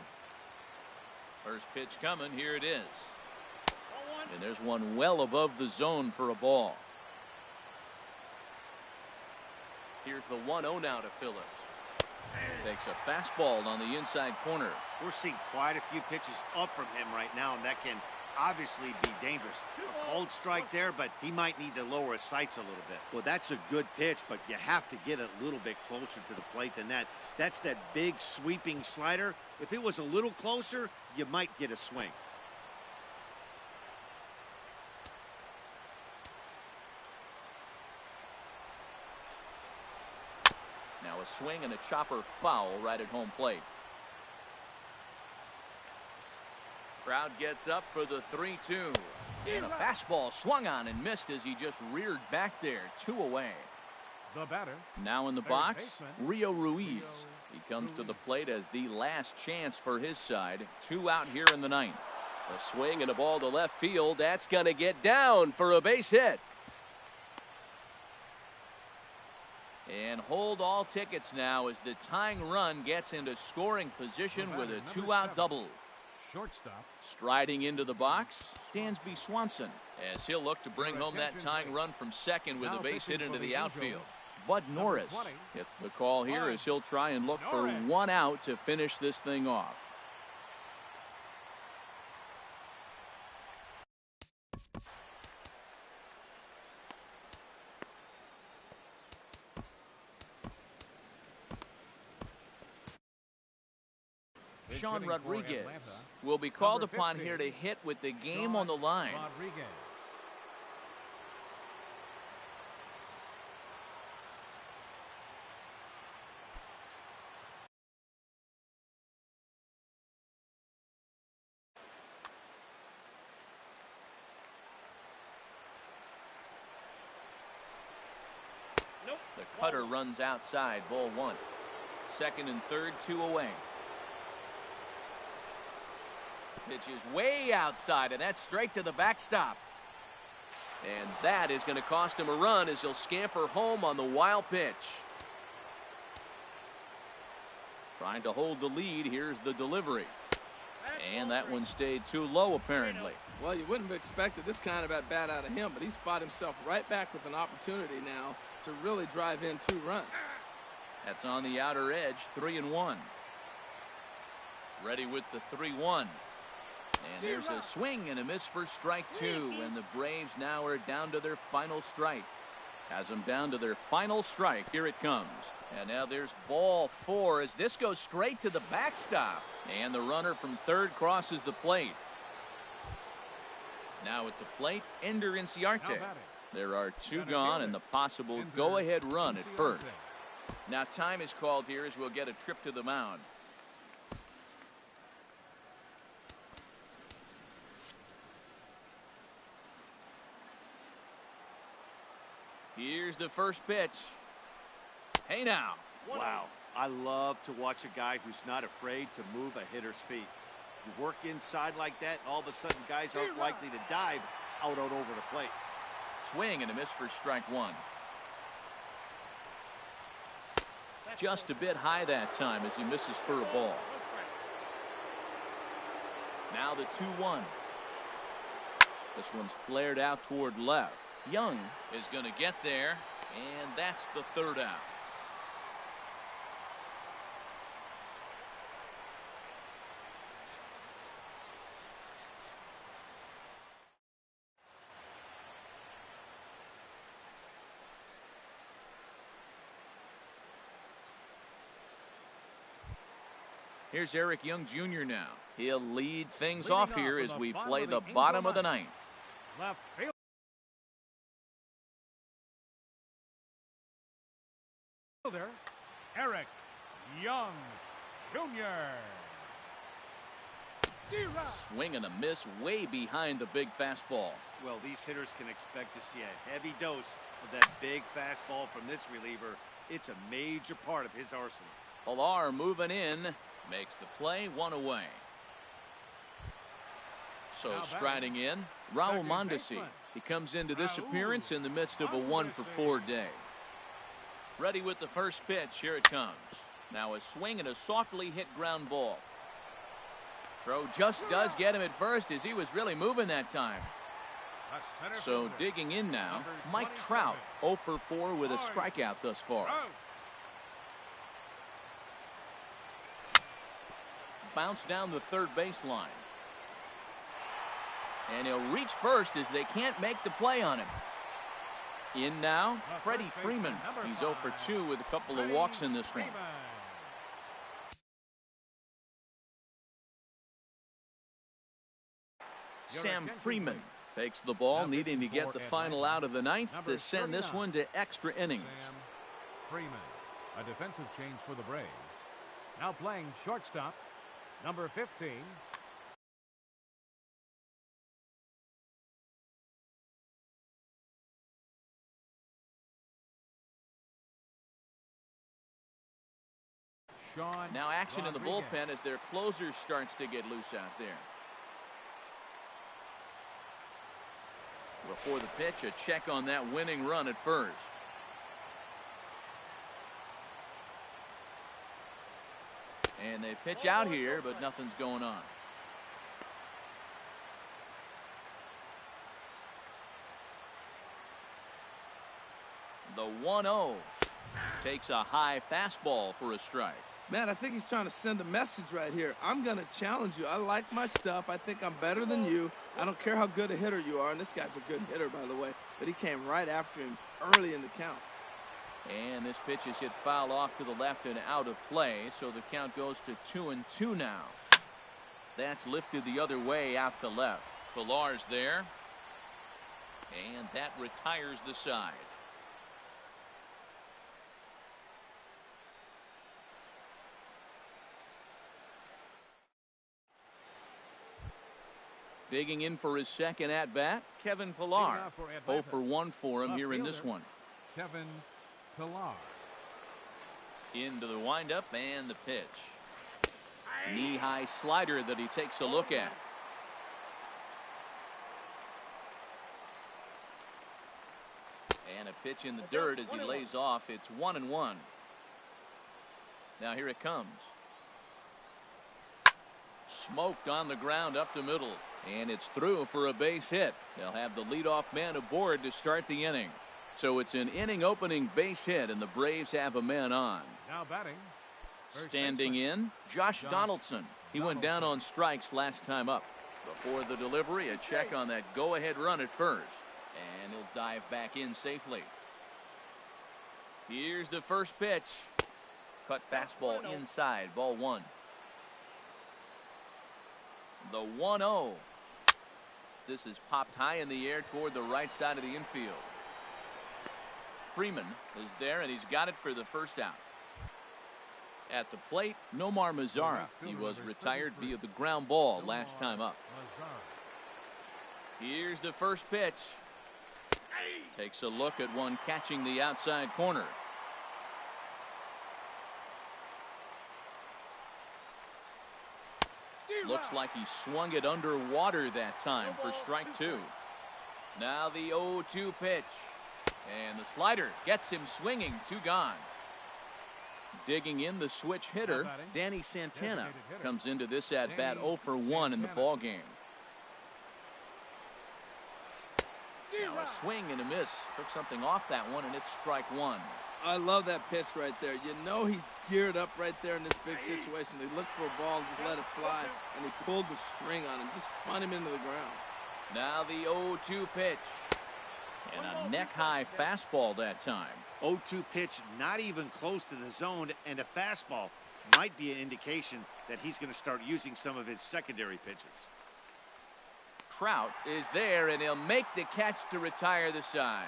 First pitch coming. Here it is. And there's one well above the zone for a ball. Here's the 1-0 now to Phillips. Takes a fastball on the inside corner. We're seeing quite a few pitches up from him right now, and that can obviously be dangerous. A cold strike there, but he might need to lower his sights a little bit. Well, that's a good pitch, but you have to get a little bit closer to the plate than that. That's that big sweeping slider. If it was a little closer, you might get a swing. Now a swing and a chopper foul right at home plate. Crowd gets up for the 3-2. And a fastball swung on and missed as he just reared back there. 2 away. The batter. Now in the box, Rio Ruiz. He comes to the plate as the last chance for his side. 2 out here in the ninth. A swing and a ball to left field. That's going to get down for a base hit. And hold all tickets now as the tying run gets into scoring position with a 2-out double. Shortstop. Striding into the box, Dansby Swanson, as he'll look to bring home that tying run from second with a base hit into the outfield. Bud Norris gets the call here as he'll try and look for 1 out to finish this thing off. Sean Rodriguez will be called upon here to hit with the game on the line. The cutter runs outside, ball 1. Second and third, 2 away. Pitch is way outside, and that's straight to the backstop. And that is going to cost him a run as he'll scamper home on the wild pitch. Trying to hold the lead. Here's the delivery. And that one stayed too low, apparently. Well, you wouldn't have expected this kind of at bat out of him, but he's fought himself right back with an opportunity now to really drive in 2 runs. That's on the outer edge, 3-1. Ready with the 3-1. And there's a swing and a miss for strike 2. And the Braves now are down to their final strike. Has them down to their final strike. Here it comes. And now there's ball 4 as this goes straight to the backstop. And the runner from third crosses the plate. Now at the plate, Ender Inciarte. There are 2 gone and the possible go-ahead run at first. Now time is called here as we'll get a trip to the mound. Here's the first pitch. Hey now. Wow. I love to watch a guy who's not afraid to move a hitter's feet. You work inside like that, and all of a sudden guys aren't likely to dive out over the plate. Swing and a miss for strike one. Just a bit high that time as he misses for a ball. Now the 2-1. This one's flared out toward left. Young is going to get there, and that's the third out. Here's Eric Young Jr. now. He'll lead things off here as we play the bottom of the ninth. Left fielder, Eric Young Jr. Swing and a miss way behind the big fastball. Well, these hitters can expect to see a heavy dose of that big fastball from this reliever. It's a major part of his arsenal. Pilar moving in, makes the play, one away. So striding in, Raul Mondesi. He comes into this appearance in the midst of a 1-for-4 day. Ready with the first pitch. Here it comes. Now a swing and a softly hit ground ball. Throw just does get him at first as he was really moving that time. So digging in now, Mike Trout, 0-for-4 with a strikeout thus far. Bounce down the third baseline. And he'll reach first as they can't make the play on him. In now, Freddie Freeman. He's 0-for-2 with a couple of walks in this one. Sam Freeman takes the ball, needing to get the final out of the ninth to send this one to extra innings. Sam Freeman, a defensive change for the Braves. Now playing shortstop, number 15. Sean Now action in the Rodriguez. bullpen as their closer starts to get loose out there. Before the pitch, a check on that winning run at first. And they pitch out here, but nothing's going on. The 1-0 takes a high fastball for a strike. Man, I think he's trying to send a message right here. I'm going to challenge you. I like my stuff. I think I'm better than you. I don't care how good a hitter you are. And this guy's a good hitter, by the way. But he came right after him early in the count. And this pitch is hit foul off to the left and out of play. So the count goes to 2-2 now. That's lifted the other way out to left. Pilar's there. And that retires the side. Digging in for his second at-bat, Kevin Pilar. 0-for-1 for him here in this one. Kevin Pilar. Into the windup and the pitch. Knee-high slider that he takes a look at. And a pitch in the dirt as he lays off. It's 1-1. Now here it comes. Smoked on the ground up the middle. And it's through for a base hit. They'll have the leadoff man aboard to start the inning. So it's an inning opening base hit, and the Braves have a man on. Now batting. Standing in, Josh Donaldson. He went down on strikes last time up. Before the delivery, a check on that go-ahead run at first. And he'll dive back in safely. Here's the first pitch. Cut fastball inside, ball one. The 1-0. This is popped high in the air toward the right side of the infield. Freeman is there, and he's got it for the first out. At the plate, Nomar Mazara. He was retired via the ground ball last time up. Here's the first pitch. Takes a look at one catching the outside corner. Looks like he swung it underwater that time for strike two. Now the 0-2 pitch. And the slider gets him swinging. 2 gone. Digging in the switch hitter, Danny Santana comes into this at bat 0 for 1 in the ball game. Now a swing and a miss. Took something off that one, and it's strike 1. I love that pitch right there. You know he's geared up right there in this big situation. He looked for a ball and just let it fly, and he pulled the string on him, just spun him into the ground. Now the 0-2 pitch. And a neck-high fastball that time. 0-2 pitch, not even close to the zone, and a fastball might be an indication that he's going to start using some of his secondary pitches. Trout is there, and he'll make the catch to retire the side.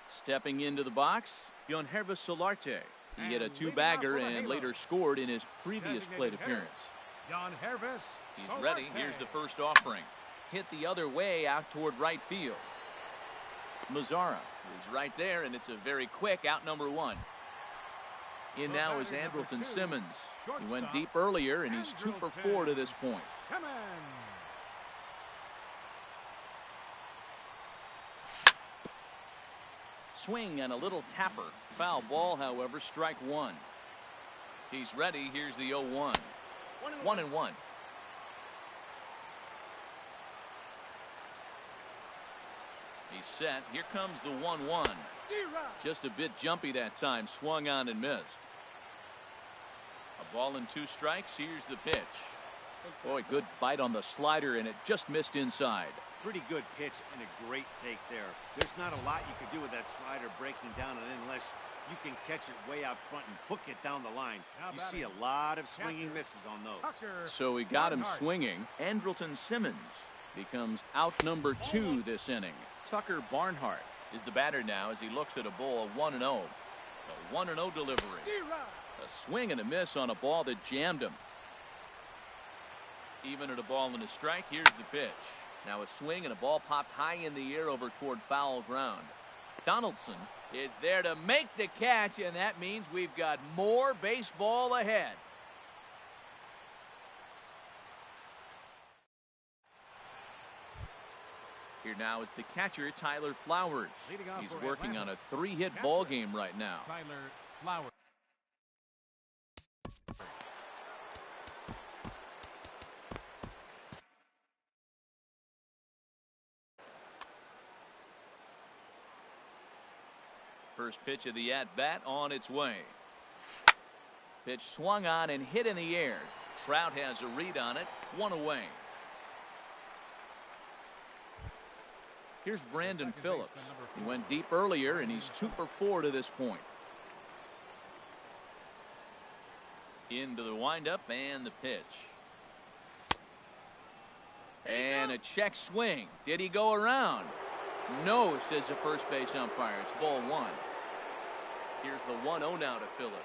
Stepping into the box, Yonhervis Solarte. He hit a 2-bagger and later scored in his previous plate appearance. He's ready. Here's the first offering. Hit the other way out toward right field. Mazara is right there, and it's a very quick out number 1. In now is Andrelton Simmons. He went deep earlier, and he's 2 for 4 to this point. Swing and a little tapper. Foul ball, however, strike 1. He's ready. Here's the 0-1. 1-1. He's set. Here comes the 1-1. Just a bit jumpy that time. Swung on and missed. A ball and 2 strikes. Here's the pitch. Boy, good bite on the slider, and it just missed inside. Pretty good pitch and a great take there. There's not a lot you can do with that slider breaking down, and unless you can catch it way out front and hook it down the line, you see a lot of swinging misses on those. So we got him swinging. Andrelton Simmons becomes out number 2 this inning. Tucker Barnhart is the batter now as he looks at a ball of 1-0. A 1-0 delivery. A swing and a miss on a ball that jammed him. Even at a ball and a strike, here's the pitch. Now a swing and a ball popped high in the air over toward foul ground. Donaldson is there to make the catch, and that means we've got more baseball ahead. Here now is the catcher, Tyler Flowers. He's working on a 3-hit ball game right now. Tyler Flowers. First pitch of the at-bat on its way. Pitch swung on and hit in the air. Trout has a read on it. 1 away. Here's Brandon Phillips. He went deep earlier, and he's 2 for 4 to this point. Into the windup and the pitch. And a check swing. Did he go around? No, says the first base umpire. It's ball 1. Here's the 1-0 now to Phillips.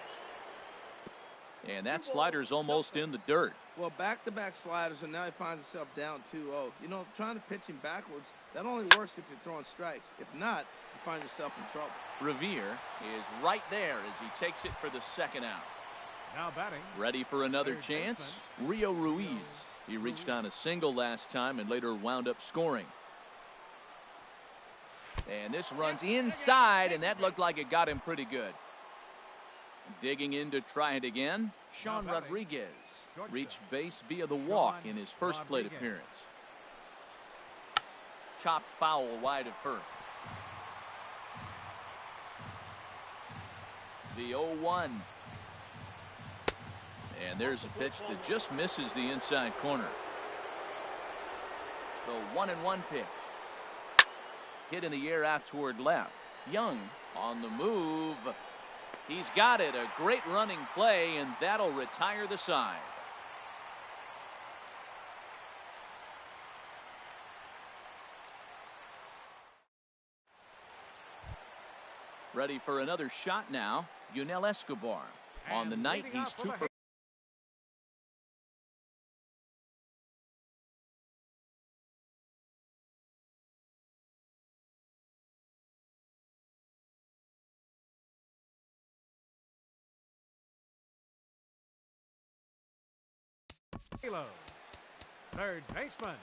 And that slider's almost in the dirt. Well, back-to-back sliders, and now he finds himself down 2-0. You know, trying to pitch him backwards, that only works if you're throwing strikes. If not, you find yourself in trouble. Revere is right there as he takes it for the second out. Now batting. Ready for another chance? Rio Ruiz. He reached on a single last time and later wound up scoring. And this runs inside, and that looked like it got him pretty good. Digging in to try it again, Sean Rodriguez reached base via the walk in his first plate appearance. Chopped foul wide of first. The 0-1. And there's a pitch that just misses the inside corner. The 1-1 pitch. Hit in the air out toward left. Young on the move. He's got it. A great running play, and that'll retire the side. Ready for another shot now, Yunel Escobar. On the night, he's 2 for. Third baseman,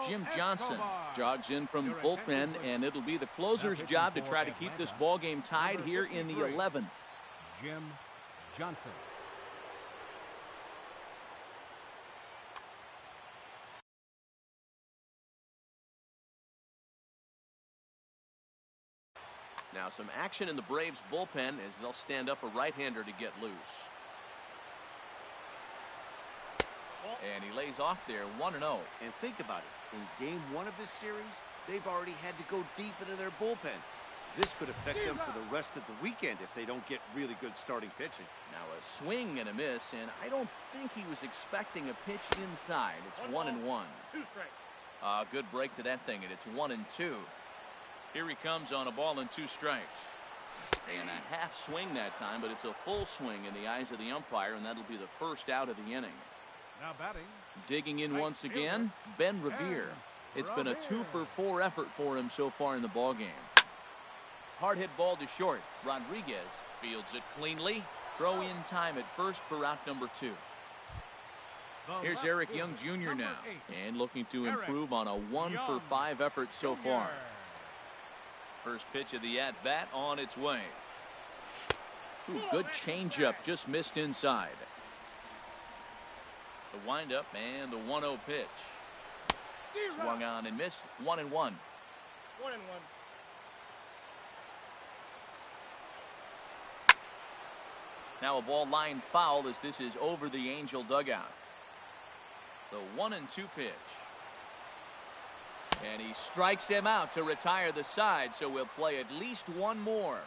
Jim Johnson jogs in from bullpen, and it'll be the closer's job to try to keep this ball game tied here in the 11th. Jim Johnson. Now some action in the Braves bullpen as they'll stand up a right-hander to get loose. And he lays off there 1-0. And think about it. In game 1 of this series, they've already had to go deep into their bullpen. This could affect them for the rest of the weekend if they don't get really good starting pitching. Now a swing and a miss, and I don't think he was expecting a pitch inside. It's 1-1. 2 strikes. Good break to that thing, and it's 1-2. Here he comes on a ball and 2 strikes. And a half swing that time, but it's a full swing in the eyes of the umpire, and that'll be the first out of the inning. Now batting. Digging in once again, Ben Revere. It's been a 2-for-4 effort for him so far in the ballgame. Hard hit ball to short. Rodriguez fields it cleanly. Throw in time at first for out number 2. Here's Eric Young Jr. now, and looking to improve on a 1-for-5 effort so far. First pitch of the at-bat on its way. Ooh, good changeup, just missed inside. The windup and the 1-0 pitch. Swung on and missed. 1-1. 1-1. Now a ball line foul as this is over the Angel dugout. The 1-2 pitch. And he strikes him out to retire the side, so we'll play at least one more.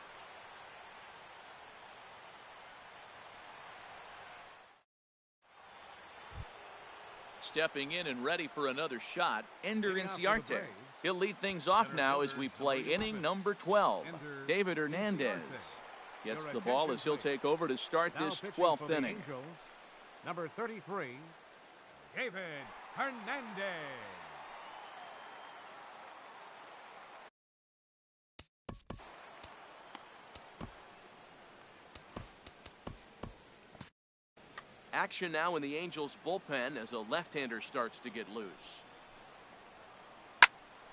Stepping in and ready for another shot, Ender Inciarte. He'll lead things off now as we play inning number 12. David Hernandez gets the ball as he'll take over to start this 12th inning. Number 33, David Hernandez. Action now in the Angels bullpen as a left-hander starts to get loose.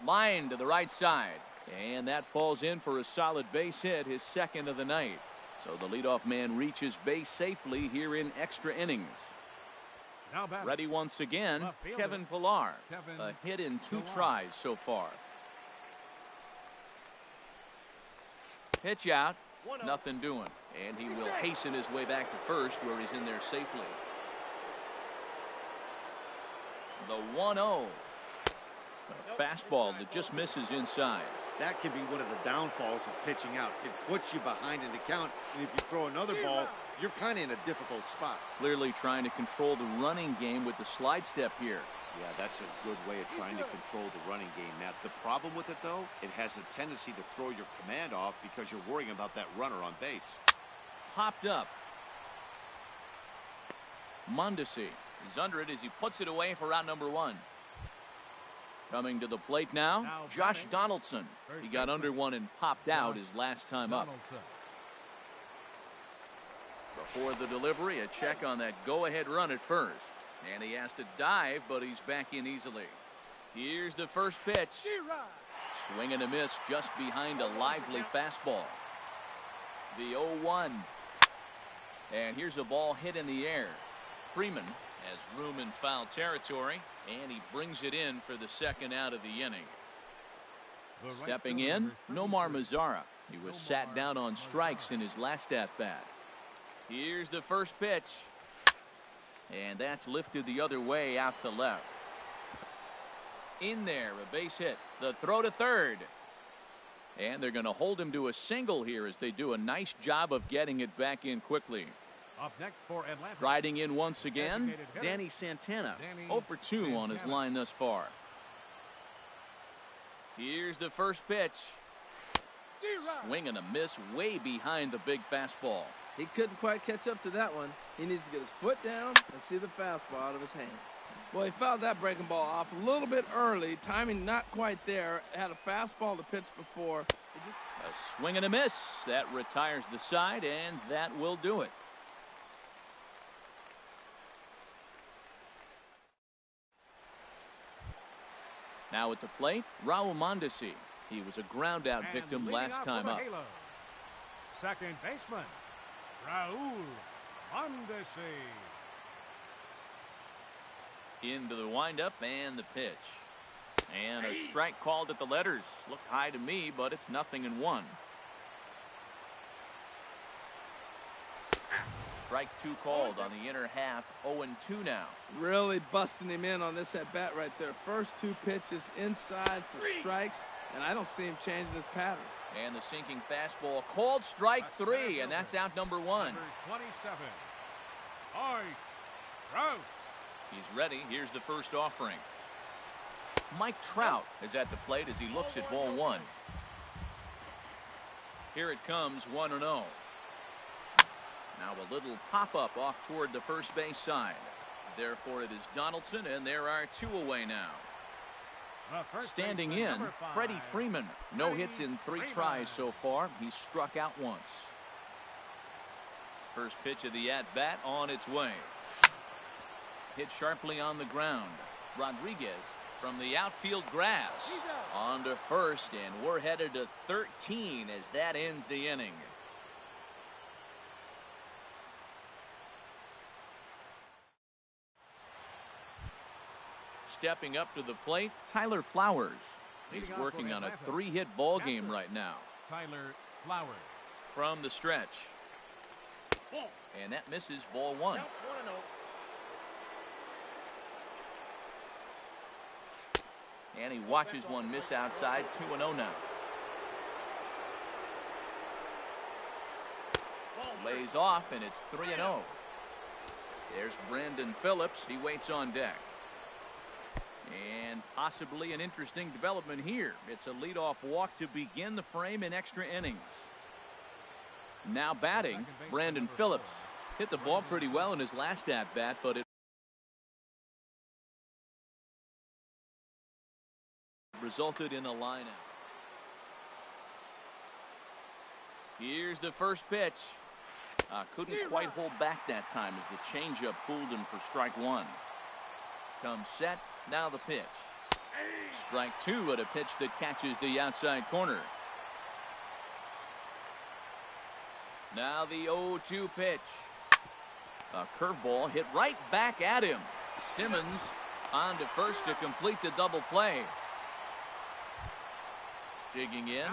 Line to the right side, and that falls in for a solid base hit, his second of the night. So the leadoff man reaches base safely here in extra innings. Ready once again, Kevin Pillar. A hit in 2 tries so far. Pitch out. Nothing doing. And he will hasten his way back to first where he's in there safely. The 1-0. A fastball that just misses inside. That can be one of the downfalls of pitching out. It puts you behind in the count, and if you throw another ball, you're kind of in a difficult spot. Clearly trying to control the running game with the slide step here. Yeah, that's a good way of trying to control the running game. Now, the problem with it, though, it has a tendency to throw your command off because you're worrying about that runner on base. Popped up. Mondesi is under it as he puts it away for out number 1. Coming to the plate now, Josh Donaldson. He got under one and popped out his last time up. Before the delivery, a check on that go-ahead run at first. And he has to dive, but he's back in easily. Here's the first pitch. Swing and a miss just behind a lively fastball. The 0-1. And here's a ball hit in the air. Freeman has room in foul territory, and he brings it in for the second out of the inning. Stepping in, Nomar Mazara. He was sat down on strikes in his last at-bat. Here's the first pitch. And that's lifted the other way out to left. In there, a base hit. The throw to third. And they're going to hold him to a single here as they do a nice job of getting it back in quickly. Up next for Atlanta. Riding in once again, Danny Santana. 0 for 2 on his line thus far. Here's the first pitch. Swing and a miss way behind the big fastball. He couldn't quite catch up to that one. He needs to get his foot down and see the fastball out of his hand. Well, he fouled that breaking ball off a little bit early. Timing not quite there. Had a fastball to pitch before. A swing and a miss. That retires the side, and that will do it. Now at the plate, Raul Mondesi. He was a ground-out victim last time up. Second baseman, Raul Mondesi. Into the windup and the pitch. And a strike called at the letters. Looked high to me, but it's 0-1. Strike 2 called on the inner half. 0-2 now. Really busting him in on this at-bat right there. First 2 pitches inside for strikes, and I don't see him changing his pattern. And the sinking fastball called strike 3, and that's out number 1. Number 27, Mike Trout. He's ready. Here's the first offering. Mike Trout is at the plate as he looks at ball 1. Here it comes, 1-0. Now a little pop-up off toward the first base side. Therefore, it is Donaldson, and there are 2 away now. Standing in, Freddie Freeman. No hits in 3 tries so far. He's struck out once. First pitch of the at-bat on its way. Hit sharply on the ground. Rodriguez from the outfield grass. On to first, and we're headed to 13 as that ends the inning. Stepping up to the plate, Tyler Flowers. He's working on a 3-hit ball game right now. Tyler Flowers. From the stretch. And that misses ball 1. And he watches one miss outside. 2-0 now. Lays off, and it's 3-0. There's Brandon Phillips. He waits on deck. And possibly an interesting development here. It's a leadoff walk to begin the frame in extra innings. Now batting, Brandon Phillips. Hit the ball pretty well in his last at-bat, but it resulted in a lineup. Here's the first pitch. Couldn't quite hold back that time as the changeup fooled him for strike 1. Comes set. Now the pitch. Strike 2 at a pitch that catches the outside corner. Now the 0-2 pitch. A curveball hit right back at him. Simmons on to first to complete the double play. Digging in,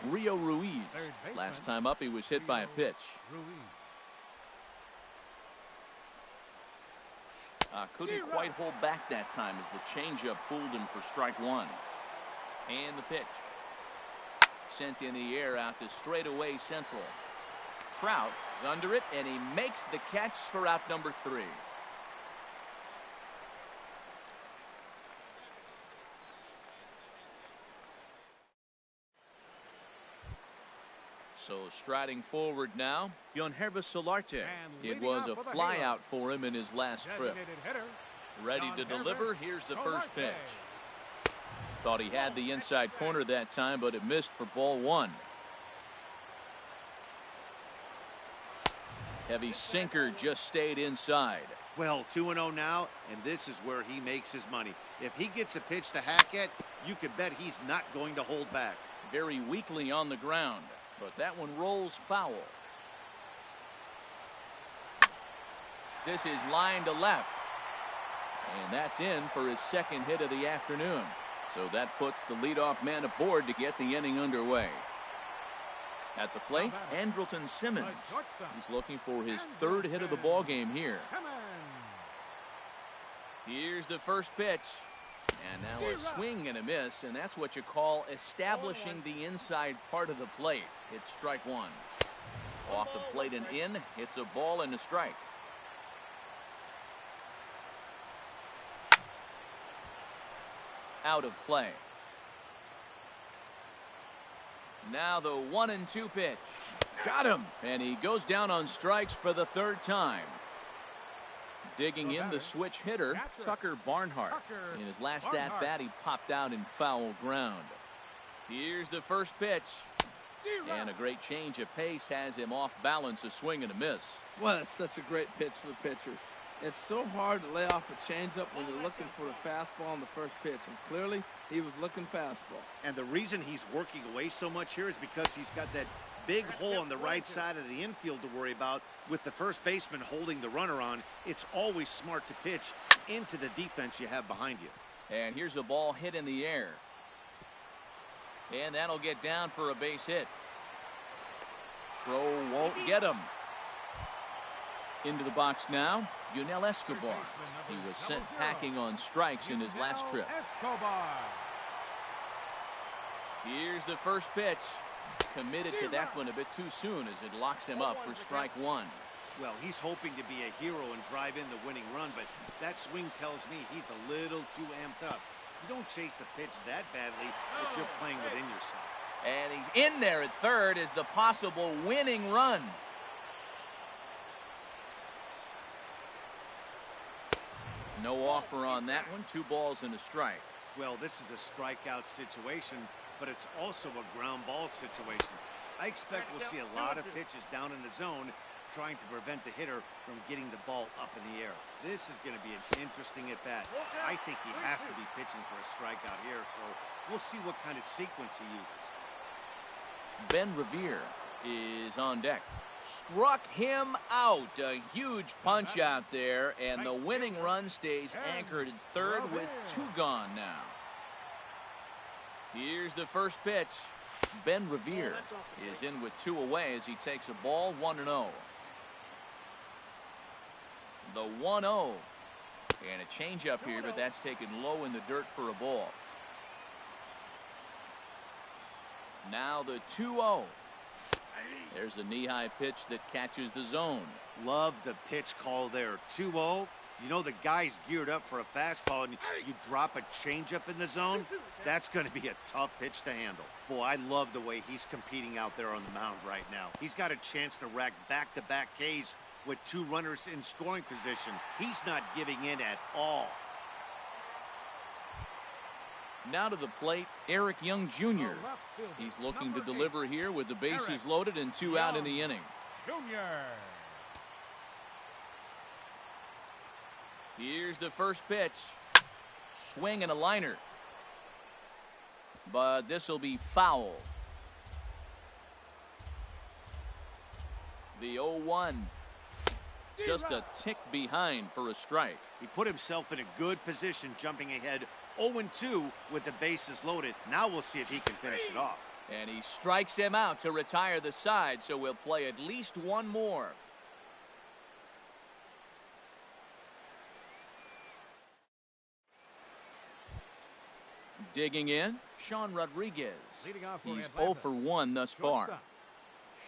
Rio Ruiz. Last time up, he was hit by a pitch. Couldn't quite hold back that time as the changeup fooled him for strike 1. And the pitch. Sent in the air out to straightaway central. Trout is under it, and he makes the catch for out number 3. So striding forward now, Yonhervis Solarte. It was a flyout for him in his last trip. Ready to deliver. Here's the first pitch. Thought he had the inside corner that time, but it missed for ball 1. Heavy sinker just stayed inside. Well, 2-0 now, and this is where he makes his money. If he gets a pitch to hack at, you can bet he's not going to hold back. Very weakly on the ground, but that one rolls foul. This is line to left. And that's in for his second hit of the afternoon. So that puts the leadoff man aboard to get the inning underway. At the plate, Andrelton Simmons. He's looking for his third hit of the ball game here. Here's the first pitch. And now a swing and a miss, and that's what you call establishing the inside part of the plate. It's strike 1. Off the plate and in, it's a ball and a strike. Out of play. Now the 1-2 pitch. Got him. And he goes down on strikes for the third time. Digging in the switch hitter, Tucker Barnhart. In his last at-bat, he popped out in foul ground. Here's the first pitch. And a great change of pace has him off balance, a swing and a miss. Well, it's such a great pitch for the pitcher. It's so hard to lay off a changeup when you're looking for a fastball on the first pitch, and clearly he was looking fastball. And the reason he's working away so much here is because he's got that big hole on the right side of the infield to worry about. With the first baseman holding the runner on, it's always smart to pitch into the defense you have behind you. And here's a ball hit in the air. And that'll get down for a base hit. Throw won't get him. Into the box now, Yunel Escobar. He was sent packing on strikes in his last trip. Here's the first pitch. Committed to that one a bit too soon as it locks him up for strike one. Well, he's hoping to be a hero and drive in the winning run, but that swing tells me he's a little too amped up. You don't chase a pitch that badly if you're playing within yourself. And he's in there at third as the possible winning run. No offer on that one. 2 balls and a strike. Well, this is a strikeout situation, but it's also a ground ball situation. I expect we'll see a lot of pitches down in the zone trying to prevent the hitter from getting the ball up in the air. This is going to be an interesting at-bat. I think he has to be pitching for a strikeout here, so we'll see what kind of sequence he uses. Ben Revere is on deck. Struck him out. A huge punch out there, and the winning run stays anchored at third with 2 gone now. Here's the first pitch. Ben Revere is in with 2 away as he takes a ball 1-0. The 1-0. And a changeup here, but that's taken low in the dirt for a ball. Now the 2-0. There's a knee-high pitch that catches the zone. Love the pitch call there. 2-0. You know the guy's geared up for a fastball, and you drop a changeup in the zone. That's going to be a tough pitch to handle. Boy, I love the way he's competing out there on the mound right now. He's got a chance to rack back-to-back Ks with 2 runners in scoring position. He's not giving in at all. Now to the plate, Eric Young Jr. He's looking to deliver here with the bases loaded and 2 out in the inning. Here's the first pitch. Swing and a liner. But this will be foul. The 0-1. Just a tick behind for a strike. He put himself in a good position jumping ahead 0-2 with the bases loaded. Now we'll see if he can finish it off. And he strikes him out to retire the side, so we'll play at least 1 more. Digging in, Sean Rodriguez. He's 0 for 1 thus far.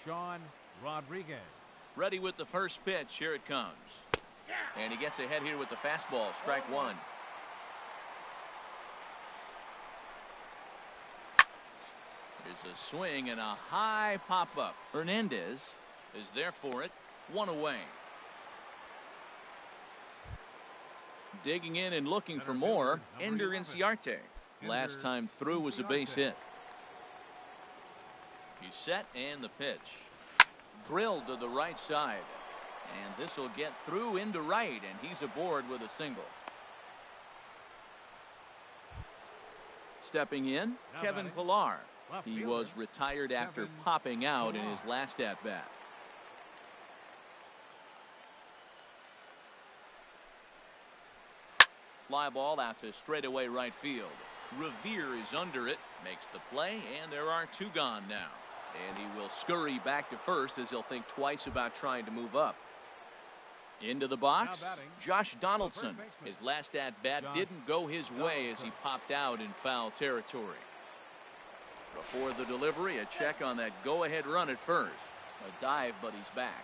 Sean Rodriguez. Ready with the first pitch. Here it comes. And he gets ahead here with the fastball. Strike 1. There's a swing and a high pop-up. Hernandez is there for it. 1 away. Digging in and looking for more, Ender Inciarte. Last time through was a base hit. He's set and the pitch. Drilled to the right side. And this will get through into right, and he's aboard with a single. Stepping in, Kevin Pillar. He was retired after popping out in his last at-bat. Fly ball out to straightaway right field. Revere is under it, makes the play, and there are 2 gone now. And he will scurry back to first as he'll think twice about trying to move up. Into the box, Josh Donaldson. His last at-bat didn't go his way as he popped out in foul territory. Before the delivery, a check on that go-ahead run at first. A dive, but he's back.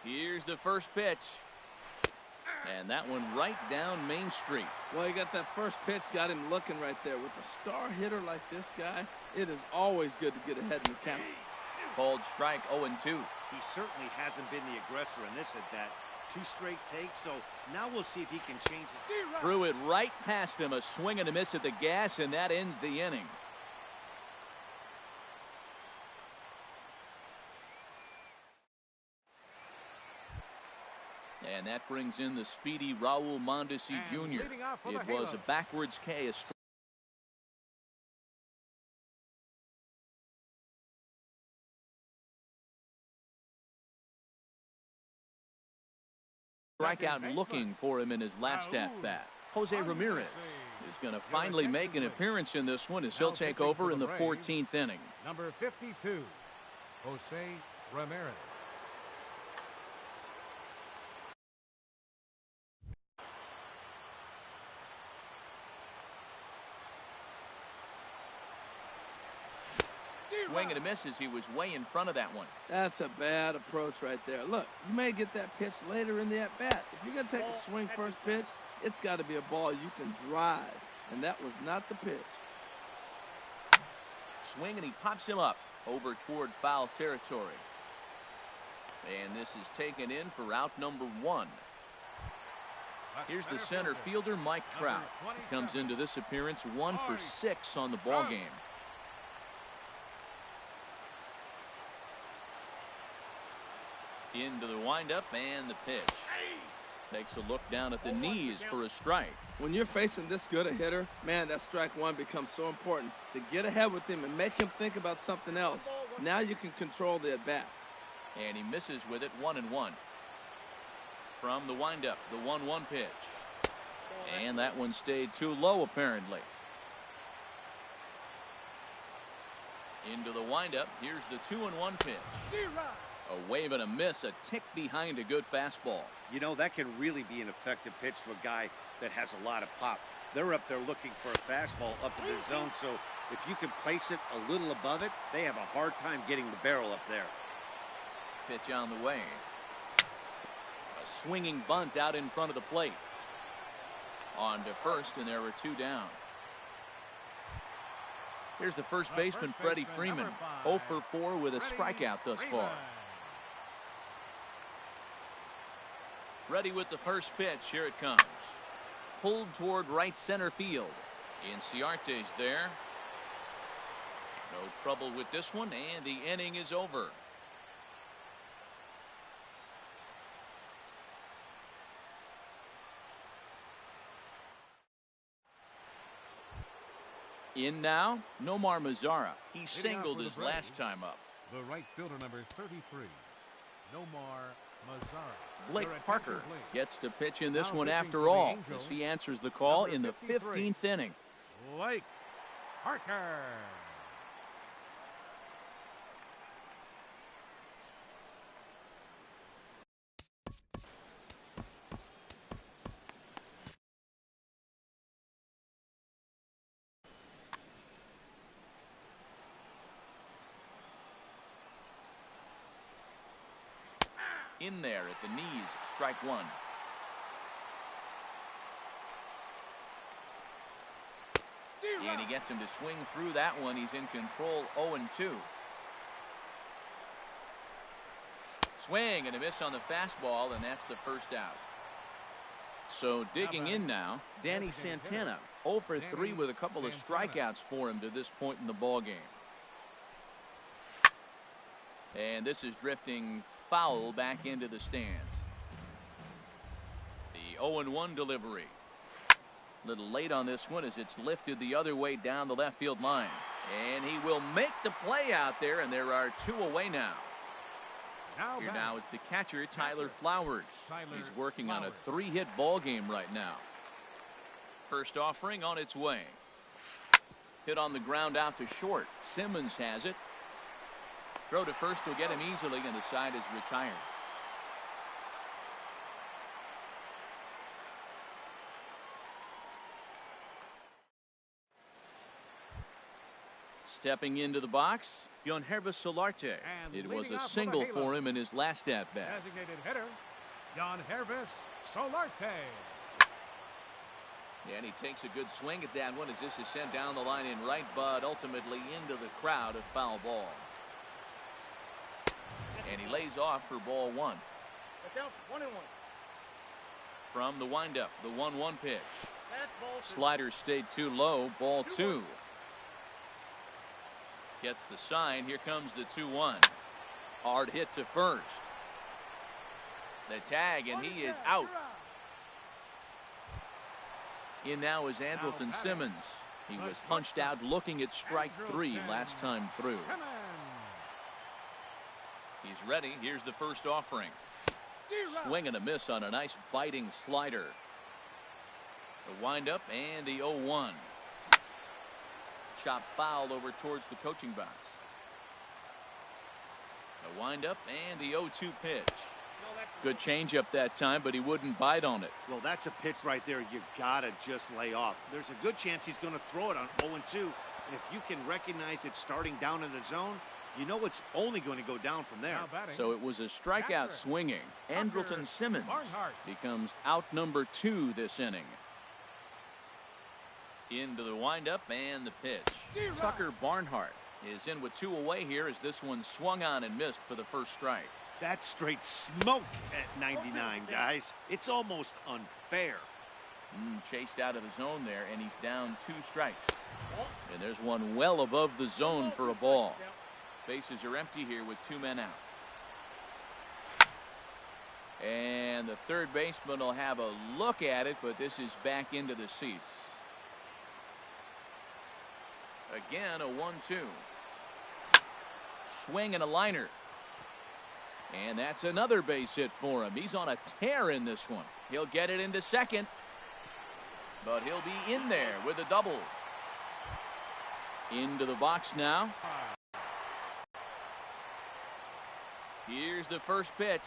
Here's the first pitch. And that one right down Main Street. Well, he got that first pitch, got him looking right there. With a star hitter like this guy, it is always good to get ahead in the count. Called strike 0-2. He certainly hasn't been the aggressor in this at that. 2 straight takes, so now we'll see if he can change his... Threw it right past him, a swing and a miss at the gas, and that ends the inning. And that brings in the speedy Raul Mondesi Jr. It was a backwards K, a strikeout looking for him in his last at-bat. Jose Ramirez is going to finally make an appearance in this one as he'll take over in the 14th inning. Number 52, Jose Ramirez. Swing and a miss as he was way in front of that one. That's a bad approach right there. Look, you may get that pitch later in the at-bat. If you're going to take a swing first pitch, it's got to be a ball you can drive. And that was not the pitch. Swing and he pops him up over toward foul territory. And this is taken in for out number 1. Here's the center fielder, Mike Trout. He comes into this appearance 1 for 6 on the ball game. Into the windup and the pitch. Takes a look down at the knees for a strike. When you're facing this good a hitter, man, that strike 1 becomes so important to get ahead with him and make him think about something else. Now you can control the at-bat. And he misses with it 1-1. From the windup, the 1-1 pitch. And that one stayed too low apparently. Into the windup, here's the 2-1 pitch. A wave and a miss, a tick behind a good fastball. You know, that can really be an effective pitch to a guy that has a lot of pop. They're up there looking for a fastball up in the zone, so if you can place it a little above it, they have a hard time getting the barrel up there. Pitch on the way. A swinging bunt out in front of the plate. On to first, and there are 2 down. Here's the first baseman, Freddie Freeman. 0 for 4 with a strikeout thus far. Ready with the first pitch. Here it comes. Pulled toward right center field. Inciarte's there. No trouble with this one, and the inning is over. In now, Nomar Mazara. He singled his last time up. The right fielder, number 33, Nomar Mazara. Blake Parker gets to pitch in this one after all, as he answers the call in the 15th inning. Blake Parker. In there at the knees, strike 1. And he gets him to swing through that one. He's in control, 0-2. Swing and a miss on the fastball, and that's the first out. So digging in now, Danny Santana, 0 for 3 with a couple of strikeouts for him to this point in the ball game. And this is drifting foul back into the stands. The 0-1 delivery. A little late on this one as it's lifted the other way down the left field line. And he will make the play out there, and there are 2 away now. Here now is the catcher, Tyler Flowers. He's working on a 3-hit ball game right now. First offering on its way. Hit on the ground out to short. Simmons has it. Throw to first will get him easily, and the side is retired. Stepping into the box, Yangervis Solarte. It was a single for him in his last at-bat. Designated hitter, Yangervis Solarte. And he takes a good swing at that one as this is sent down the line in right, but ultimately into the crowd, a foul ball. And he lays off for ball one. That's 1-1. From the windup, the 1-1 pitch. That's ball 2. Slider stayed too low, ball 2. Gets the sign, here comes the 2-1. Hard hit to first. The tag, and he is out. In now is Andrelton Simmons. He was punched out looking at strike 3 last time through. He's ready. Here's the first offering. Swing and a miss on a nice biting slider. The windup and the 0-1. Chop foul over towards the coaching box. The windup and the 0-2 pitch. Good changeup that time, but he wouldn't bite on it. Well, that's a pitch right there you gotta just lay off. There's a good chance he's going to throw it on 0-2. And if you can recognize it starting down in the zone, you know it's only going to go down from there. So it was a strikeout swinging. Andrelton Simmons becomes out number 2 this inning. Into the windup and the pitch. Tucker Barnhart is in with 2 away here as this one swung on and missed for the first strike. That's straight smoke at 99, guys. It's almost unfair. Chased out of the zone there, and he's down 2 strikes. And there's one well above the zone for a ball. Bases are empty here with 2 men out. And the third baseman will have a look at it, but this is back into the seats. Again, a 1-2. Swing and a liner. And that's another base hit for him. He's on a tear in this one. He'll get it into second. But he'll be in there with a double. Into the box now. Here's the first pitch.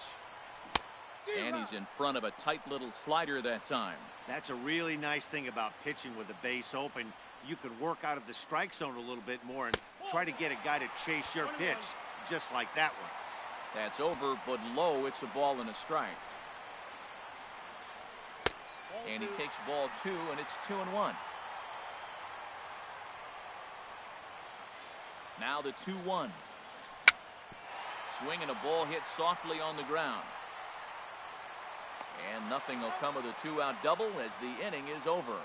And he's in front of a tight little slider that time. That's a really nice thing about pitching with the base open. You can work out of the strike zone a little bit more and try to get a guy to chase your pitch just like that one. That's over, but low. It's a ball and a strike. And he takes ball 2, and it's 2-1. Now the 2-1. Swing and a ball hit softly on the ground. And nothing will come of the 2-out double as the inning is over.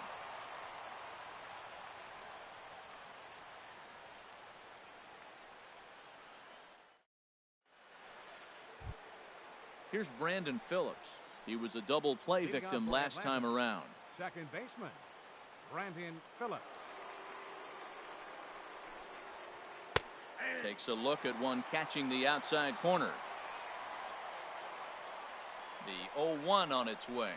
Here's Brandon Phillips. He was a double play victim last time around. Second baseman, Brandon Phillips. Takes a look at one catching the outside corner. The 0-1 on its way.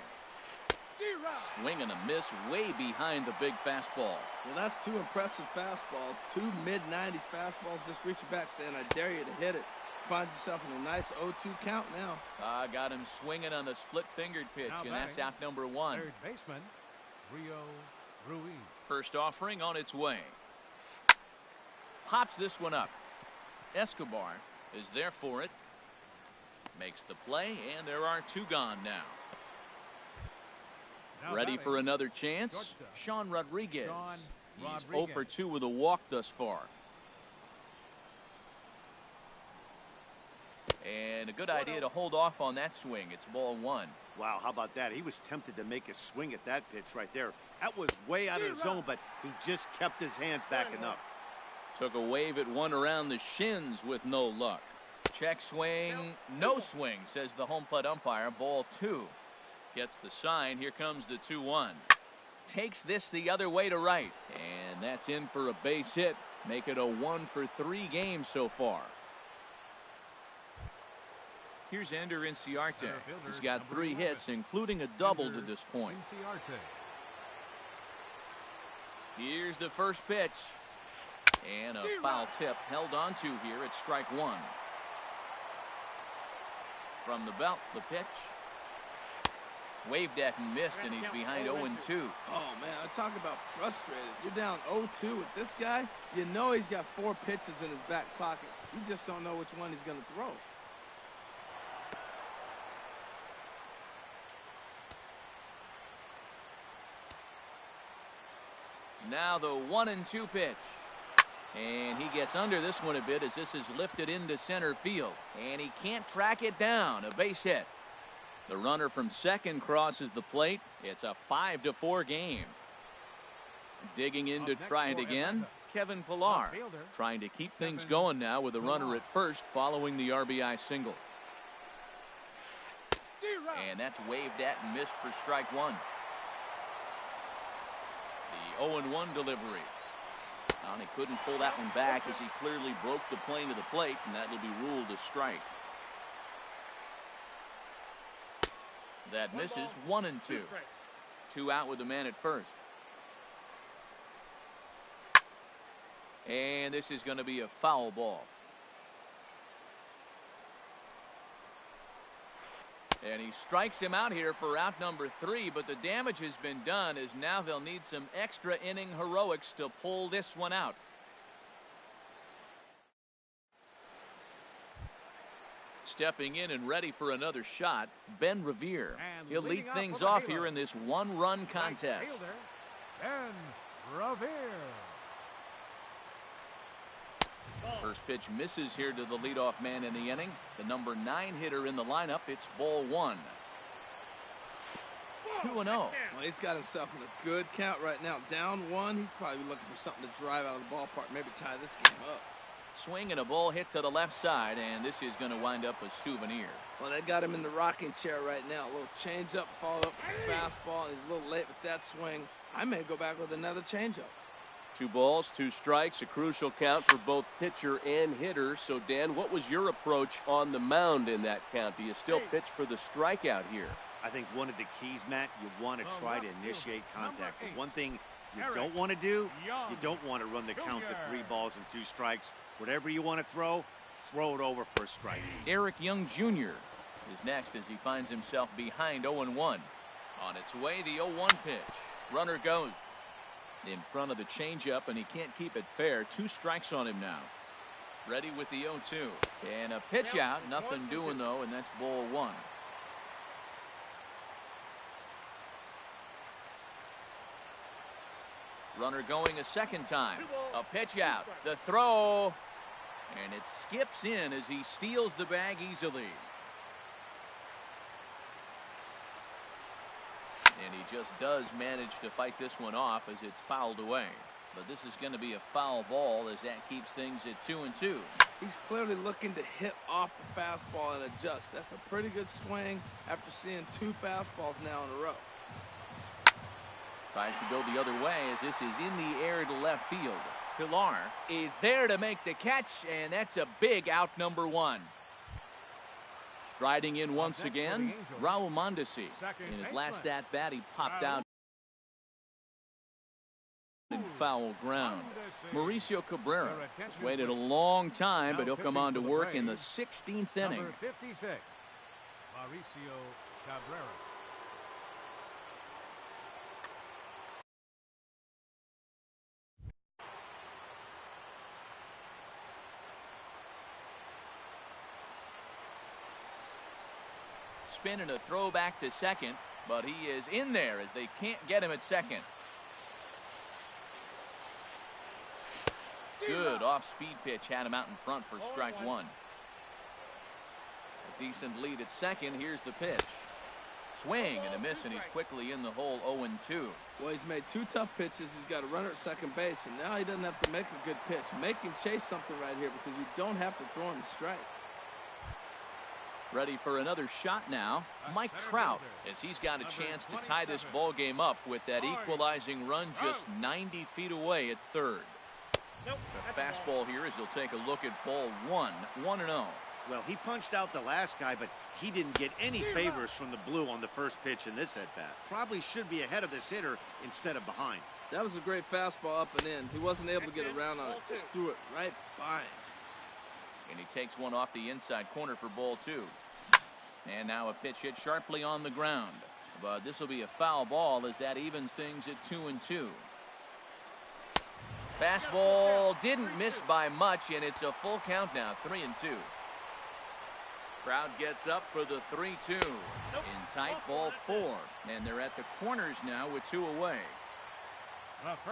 Swing and a miss way behind the big fastball. Well, that's 2 impressive fastballs. 2 mid-90s fastballs just reaching back saying, I dare you to hit it. Finds himself in a nice 0-2 count now. Got him swinging on the split-fingered pitch, and that's out number 1. Third baseman, Rio Ruiz. First offering on its way. Pops this one up. Escobar is there for it. Makes the play, and there are 2 gone now. Ready for another chance? Sean Rodriguez. He's 0 for 2 with a walk thus far. And a good idea to hold off on that swing. It's ball 1. Wow, how about that? He was tempted to make a swing at that pitch right there. That was way out of the zone, but he just kept his hands backing up. Took a wave at one around the shins with no luck. Check swing, no swing, says the home plate umpire. Ball 2. Gets the sign. Here comes the 2-1. Takes this the other way to right. And that's in for a base hit. Make it a 1 for 3 game so far. Here's Ender Inciarte. He's got 3 hits, including a double to this point. Here's the first pitch. And a foul tip held onto here at strike 1. From the belt, the pitch. Waved at and missed, and he's behind 0-2. Oh, man, I talk about frustrated. You're down 0-2 with this guy. You know he's got 4 pitches in his back pocket. You just don't know which one he's going to throw. Now the 1-2 pitch. And he gets under this one a bit as this is lifted into center field. And he can't track it down. A base hit. The runner from second crosses the plate. It's a 5-4 game. Digging in to try it again, Kevin Pillar. Trying to keep things going now with a runner at first following the RBI single. And that's waved at and missed for strike one. The 0-1 delivery. And he couldn't pull that one back as he clearly broke the plane to the plate, and that will be ruled a strike. That misses. 1-2. 2 out with the man at first. And this is going to be a foul ball. And he strikes him out here for out number 3, but the damage has been done as now they'll need some extra inning heroics to pull this one out. Stepping in and ready for another shot, Ben Revere. He'll lead things off here in this one-run contest. Ben Revere. First pitch misses here to the leadoff man in the inning. The number 9 hitter in the lineup. It's ball 1. 2-0. Well, he's got himself in a good count right now. Down 1. He's probably looking for something to drive out of the ballpark. Maybe tie this game up. Swing and a ball hit to the left side, and this is going to wind up a souvenir. Well, they got him in the rocking chair right now. A little changeup, followed up with a fastball. He's a little late with that swing. I may go back with another changeup. 2 balls, 2 strikes, a crucial count for both pitcher and hitter. So, Dan, what was your approach on the mound in that count? Do you still pitch for the strikeout here? I think one of the keys, Matt, you want to try to initiate contact. But one thing you don't want to do, you don't want to run the count to 3 balls and 2 strikes. Whatever you want to throw it over for a strike. Eric Young Jr. is next as he finds himself behind 0-1. On its way, the 0-1 pitch. Runner goes in front of the changeup, and he can't keep it fair. 2 strikes on him now. Ready with the 0-2. And a pitch out. Nothing doing, though, and that's ball 1. Runner going a second time. A pitch out. The throw. And it skips in as he steals the bag easily. And he just does manage to fight this one off as it's fouled away. But this is going to be a foul ball as that keeps things at 2-2. He's clearly looking to hit off the fastball and adjust. That's a pretty good swing after seeing 2 fastballs now in a row. Tries to go the other way as this is in the air to left field. Pillar is there to make the catch, and that's a big out number 1. Striding in once again, Raul Mondesi. In his last at-bat, he popped out in foul ground. Mauricio Cabrera has waited a long time, but he'll come on to work in the 16th inning. Number 56, Mauricio Cabrera. Spin and a throw back to second, but he is in there as they can't get him at second. Good off-speed pitch had him out in front for strike 1. A decent lead at second. Here's the pitch. Swing and a miss, and he's quickly in the hole. 0-2. Well, he's made 2 tough pitches. He's got a runner at second base, and now he doesn't have to make a good pitch. Make him chase something right here because you don't have to throw him a strike. Ready for another shot now, Mike Trout, as he's got a chance to tie this ball game up with that equalizing run just 90 feet away at third. The fastball here as he'll take a look at ball 1, 1-0. Well, he punched out the last guy, but he didn't get any favors from the blue on the first pitch in this at-bat. Probably should be ahead of this hitter instead of behind. That was a great fastball up and in. He wasn't able to get around on it. Just threw it right by him. And he takes one off the inside corner for ball 2. And now a pitch hit sharply on the ground. But this will be a foul ball as that evens things at 2-2. Fastball didn't miss by much, and it's a full count now, 3-2. Crowd gets up for the 3-2. In tight, ball 4. And they're at the corners now with 2 away.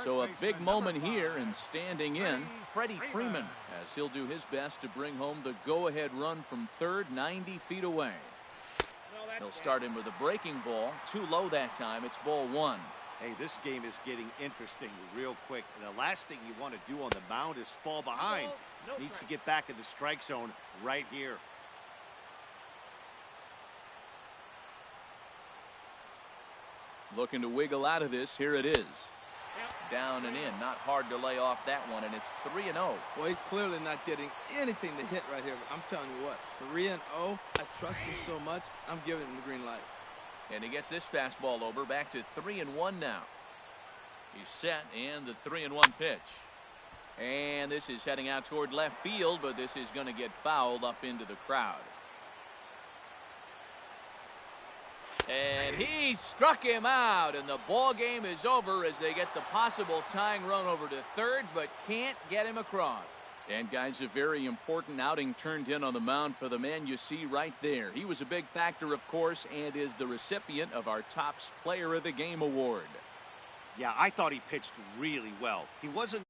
So a big moment here, and standing in, Freddie Freeman, as he'll do his best to bring home the go-ahead run from third, 90 feet away. He'll start him with a breaking ball. Too low that time. It's ball one. Hey, this game is getting interesting real quick. And the last thing you want to do on the mound is fall behind. Needs to get back in the strike zone right here. Looking to wiggle out of this. Here it is. Down and in. Not hard to lay off that one, and it's 3-0. Well, he's clearly not getting anything to hit right here. But I'm telling you what, 3-0. I trust him so much. I'm giving him the green light. And he gets this fastball over. Back to 3-1 now. He's set, and the 3-1 pitch. And this is heading out toward left field, but this is going to get fouled up into the crowd. And he struck him out, and the ball game is over as they get the possible tying run over to third, but can't get him across. And guys, a very important outing turned in on the mound for the man you see right there. He was a big factor, of course, and is the recipient of our Topps Player of the Game award. Yeah, I thought he pitched really well. He wasn't